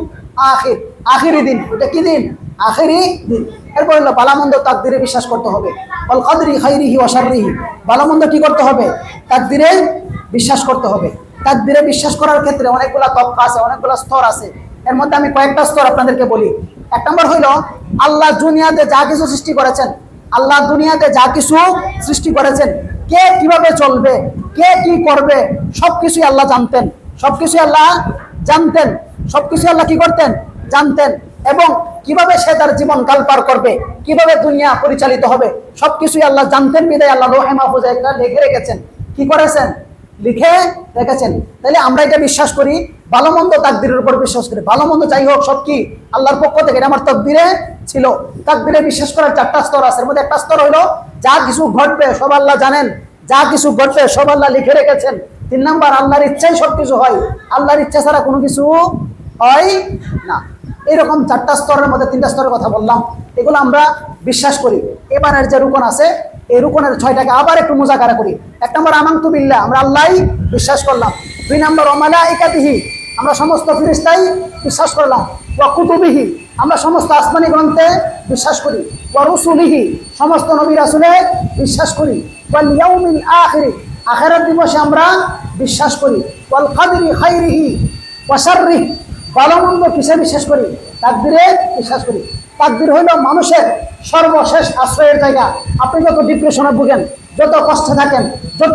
আখির, আখিরি দিন। ওটা কি দিন, আখিরি দিন। এরপর হলো ভালোমন্দ তাকদিরে বিশ্বাস করতে হবে। ওয়াল কদরি খাইরিহি ওয়া শাররিহি, ভালোমন্দ কি করতে হবে, তাকদিরে বিশ্বাস করতে হবে। তাকদিরে বিশ্বাস করার ক্ষেত্রে অনেকগুলা তফা আছে, অনেকগুলা স্তর আছে। এর মধ্যে আমি কয়েকটা স্তর আপনাদেরকে বলি। 1 নম্বর হইল আল্লাহ দুনিয়াতে যা কিছু সৃষ্টি করেছেন, আল্লাহ দুনিয়াতে যা কিছু সৃষ্টি করেছেন, কে কিভাবে চলবে, কে কি করবে, সবকিছুই আল্লাহ জানতেন। সবকিছুই আল্লাহ জানতেন, সবকিছু আল্লাহ কি করতেন, জানতেন। এবং কিভাবে সে তার জীবন কাল পার করবে, কিভাবে দুনিয়া পরিচালিত হবে, সবকিছুই আল্লাহ জানতেন। বিদায় আল্লাহ লৌহে মাহফুজে এটা লিখে রেখেছেন। কি করেছেন, লিখে রেখেছেন। তাহলে আমরা এটা বিশ্বাস করি, ভালো মন্দ তাকদিরের উপর বিশ্বাস করি। ভালো মন্দ যাই হোক সব কি আল্লাহর পক্ষ থেকে, এটা আমার তাকদিরে ছিল। তাকদিরে বিশ্বাস করার 4টা স্তর আছে। এর মধ্যে একটা স্তর হইলো যা কিছু ঘটবে সব আল্লাহ জানেন, যা কিছু ঘটবে সব আল্লাহ লিখে রেখেছেন। 3 নাম্বার আল্লাহর ইচ্ছাই সবকিছু হয়, আল্লাহর ইচ্ছা ছাড়া কোনো কিছু হয় না। এইরকম 4টা স্তরের মধ্যে 3টা স্তরের কথা বললাম, এগুলো আমরা বিশ্বাস করি। এবারের যে রুকন আছে, এই রুকনের 6টাকে আবার একটু মুজাকারা করি। 1 নম্বর আমানতু বিল্লাহ, আমরা আল্লাহই বিশ্বাস করলাম। 2 নম্বর ওয়া মালাইকাতিহি, আমরা সমস্ত ফেরেশতাই বিশ্বাস করলাম। ওয়া কুতুবিহি, আমরা সমস্ত আসমানি গ্রন্থে বিশ্বাস করি। ওয়া রুসুলিহি, সমস্ত নবী রাসূলে বিশ্বাস করি। ওয়াল ইয়াউমিল আখিরি, আখিরাত দিবসে আমরা বিশ্বাস করি। ওয়াল কদরি খাইরিহি ওয়া শাররিহি, ভালো মন্দ কিসে বিশ্বাস করি, তাকদিরে বিশ্বাস করি। তাকদির হইল মানুষের সর্বশেষ আশ্রয়ের জায়গা। আপনি যত ডিপ্রেশনে ভুগেন, যত কষ্টে থাকেন, যত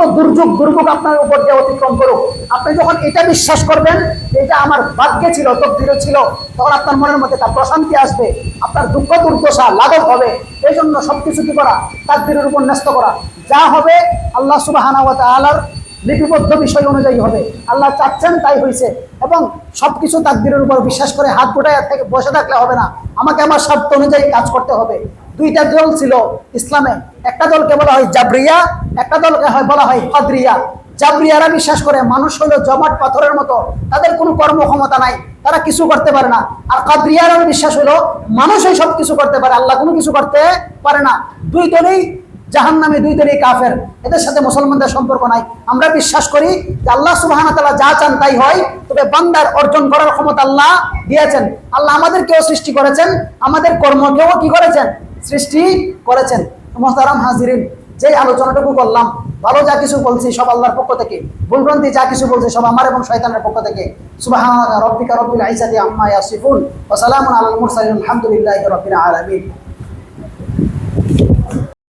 দুর্ভোগ আপনার উপর দিয়ে অতিক্রম করুক, আপনি যখন এটা বিশ্বাস করবেন এটা আমার ভাগ্যে ছিল, তকদিরে ছিল, তখন আপনার মনের মধ্যে একটা প্রশান্তি আসবে, আপনার দুঃখ দুর্দশা লাঘব হবে। এই জন্য সবকিছু কি করা, তাকদিরের উপর ন্যস্ত করা। যা হবে আল্লাহ সুবহানাহু ওয়া তাআলার লিপিবদ্ধ বিষয় অনুযায়ী হবে। আল্লাহ চাচ্ছেন তাই হয়েছে। এবং সবকিছু তাকদিরের উপর বিশ্বাস করে হাত গোটায় থেকে বসে থাকলে হবে না, আমাকে আমার শর্ত অনুযায়ী কাজ করতে হবে। 2টা দল ছিল ইসলামে, একটা দলকে বলা হয় জাবরিয়া, একটা দলকে বলা হয় কদরিয়া। জাবরিয়ারা বিশ্বাস করে মানুষ হলো জমাট পাথরের মতো, তাদের কোনো কর্মক্ষমতা নাই, তারা কিছু করতে পারে না। আর কাদরিয়ার বিশ্বাস হলো মানুষই সব কিছু করতে পারে, আল্লাহ কোনো কিছু করতে পারে না। দুই দলেই জাহান্নামে, দুই দলেই কাফের, এদের সাথে মুসলমানদের সম্পর্ক নাই। আমরা বিশ্বাস করি যে আল্লাহ সুবহানাহু ওয়া তাআলা যা চান তাই হয়, তবে বান্দার অর্জন করার ক্ষমতা আল্লাহ দিয়েছেন। আল্লাহ আমাদেরকেও সৃষ্টি করেছেন, আমাদের কর্মকেও কি করেছেন, সৃষ্টি করেছেন। মুহতারাম হাজিরিন, যে আলোচনাটুকু করলাম, ভালো যা কিছু বলছি সব আল্লাহর পক্ষ থেকে, ভুলভ্রান্তি যা কিছু বলছি সব আমার এবং শয়তানের পক্ষ থেকে। সুবহানা রাব্বিকা রাব্বিল ইজ্জাতি আম্মা ইয়াসিফুন ওয়া সালামুন আলাল মুরসালিন আলহামদুলিল্লাহি রাব্বিল আলামিন।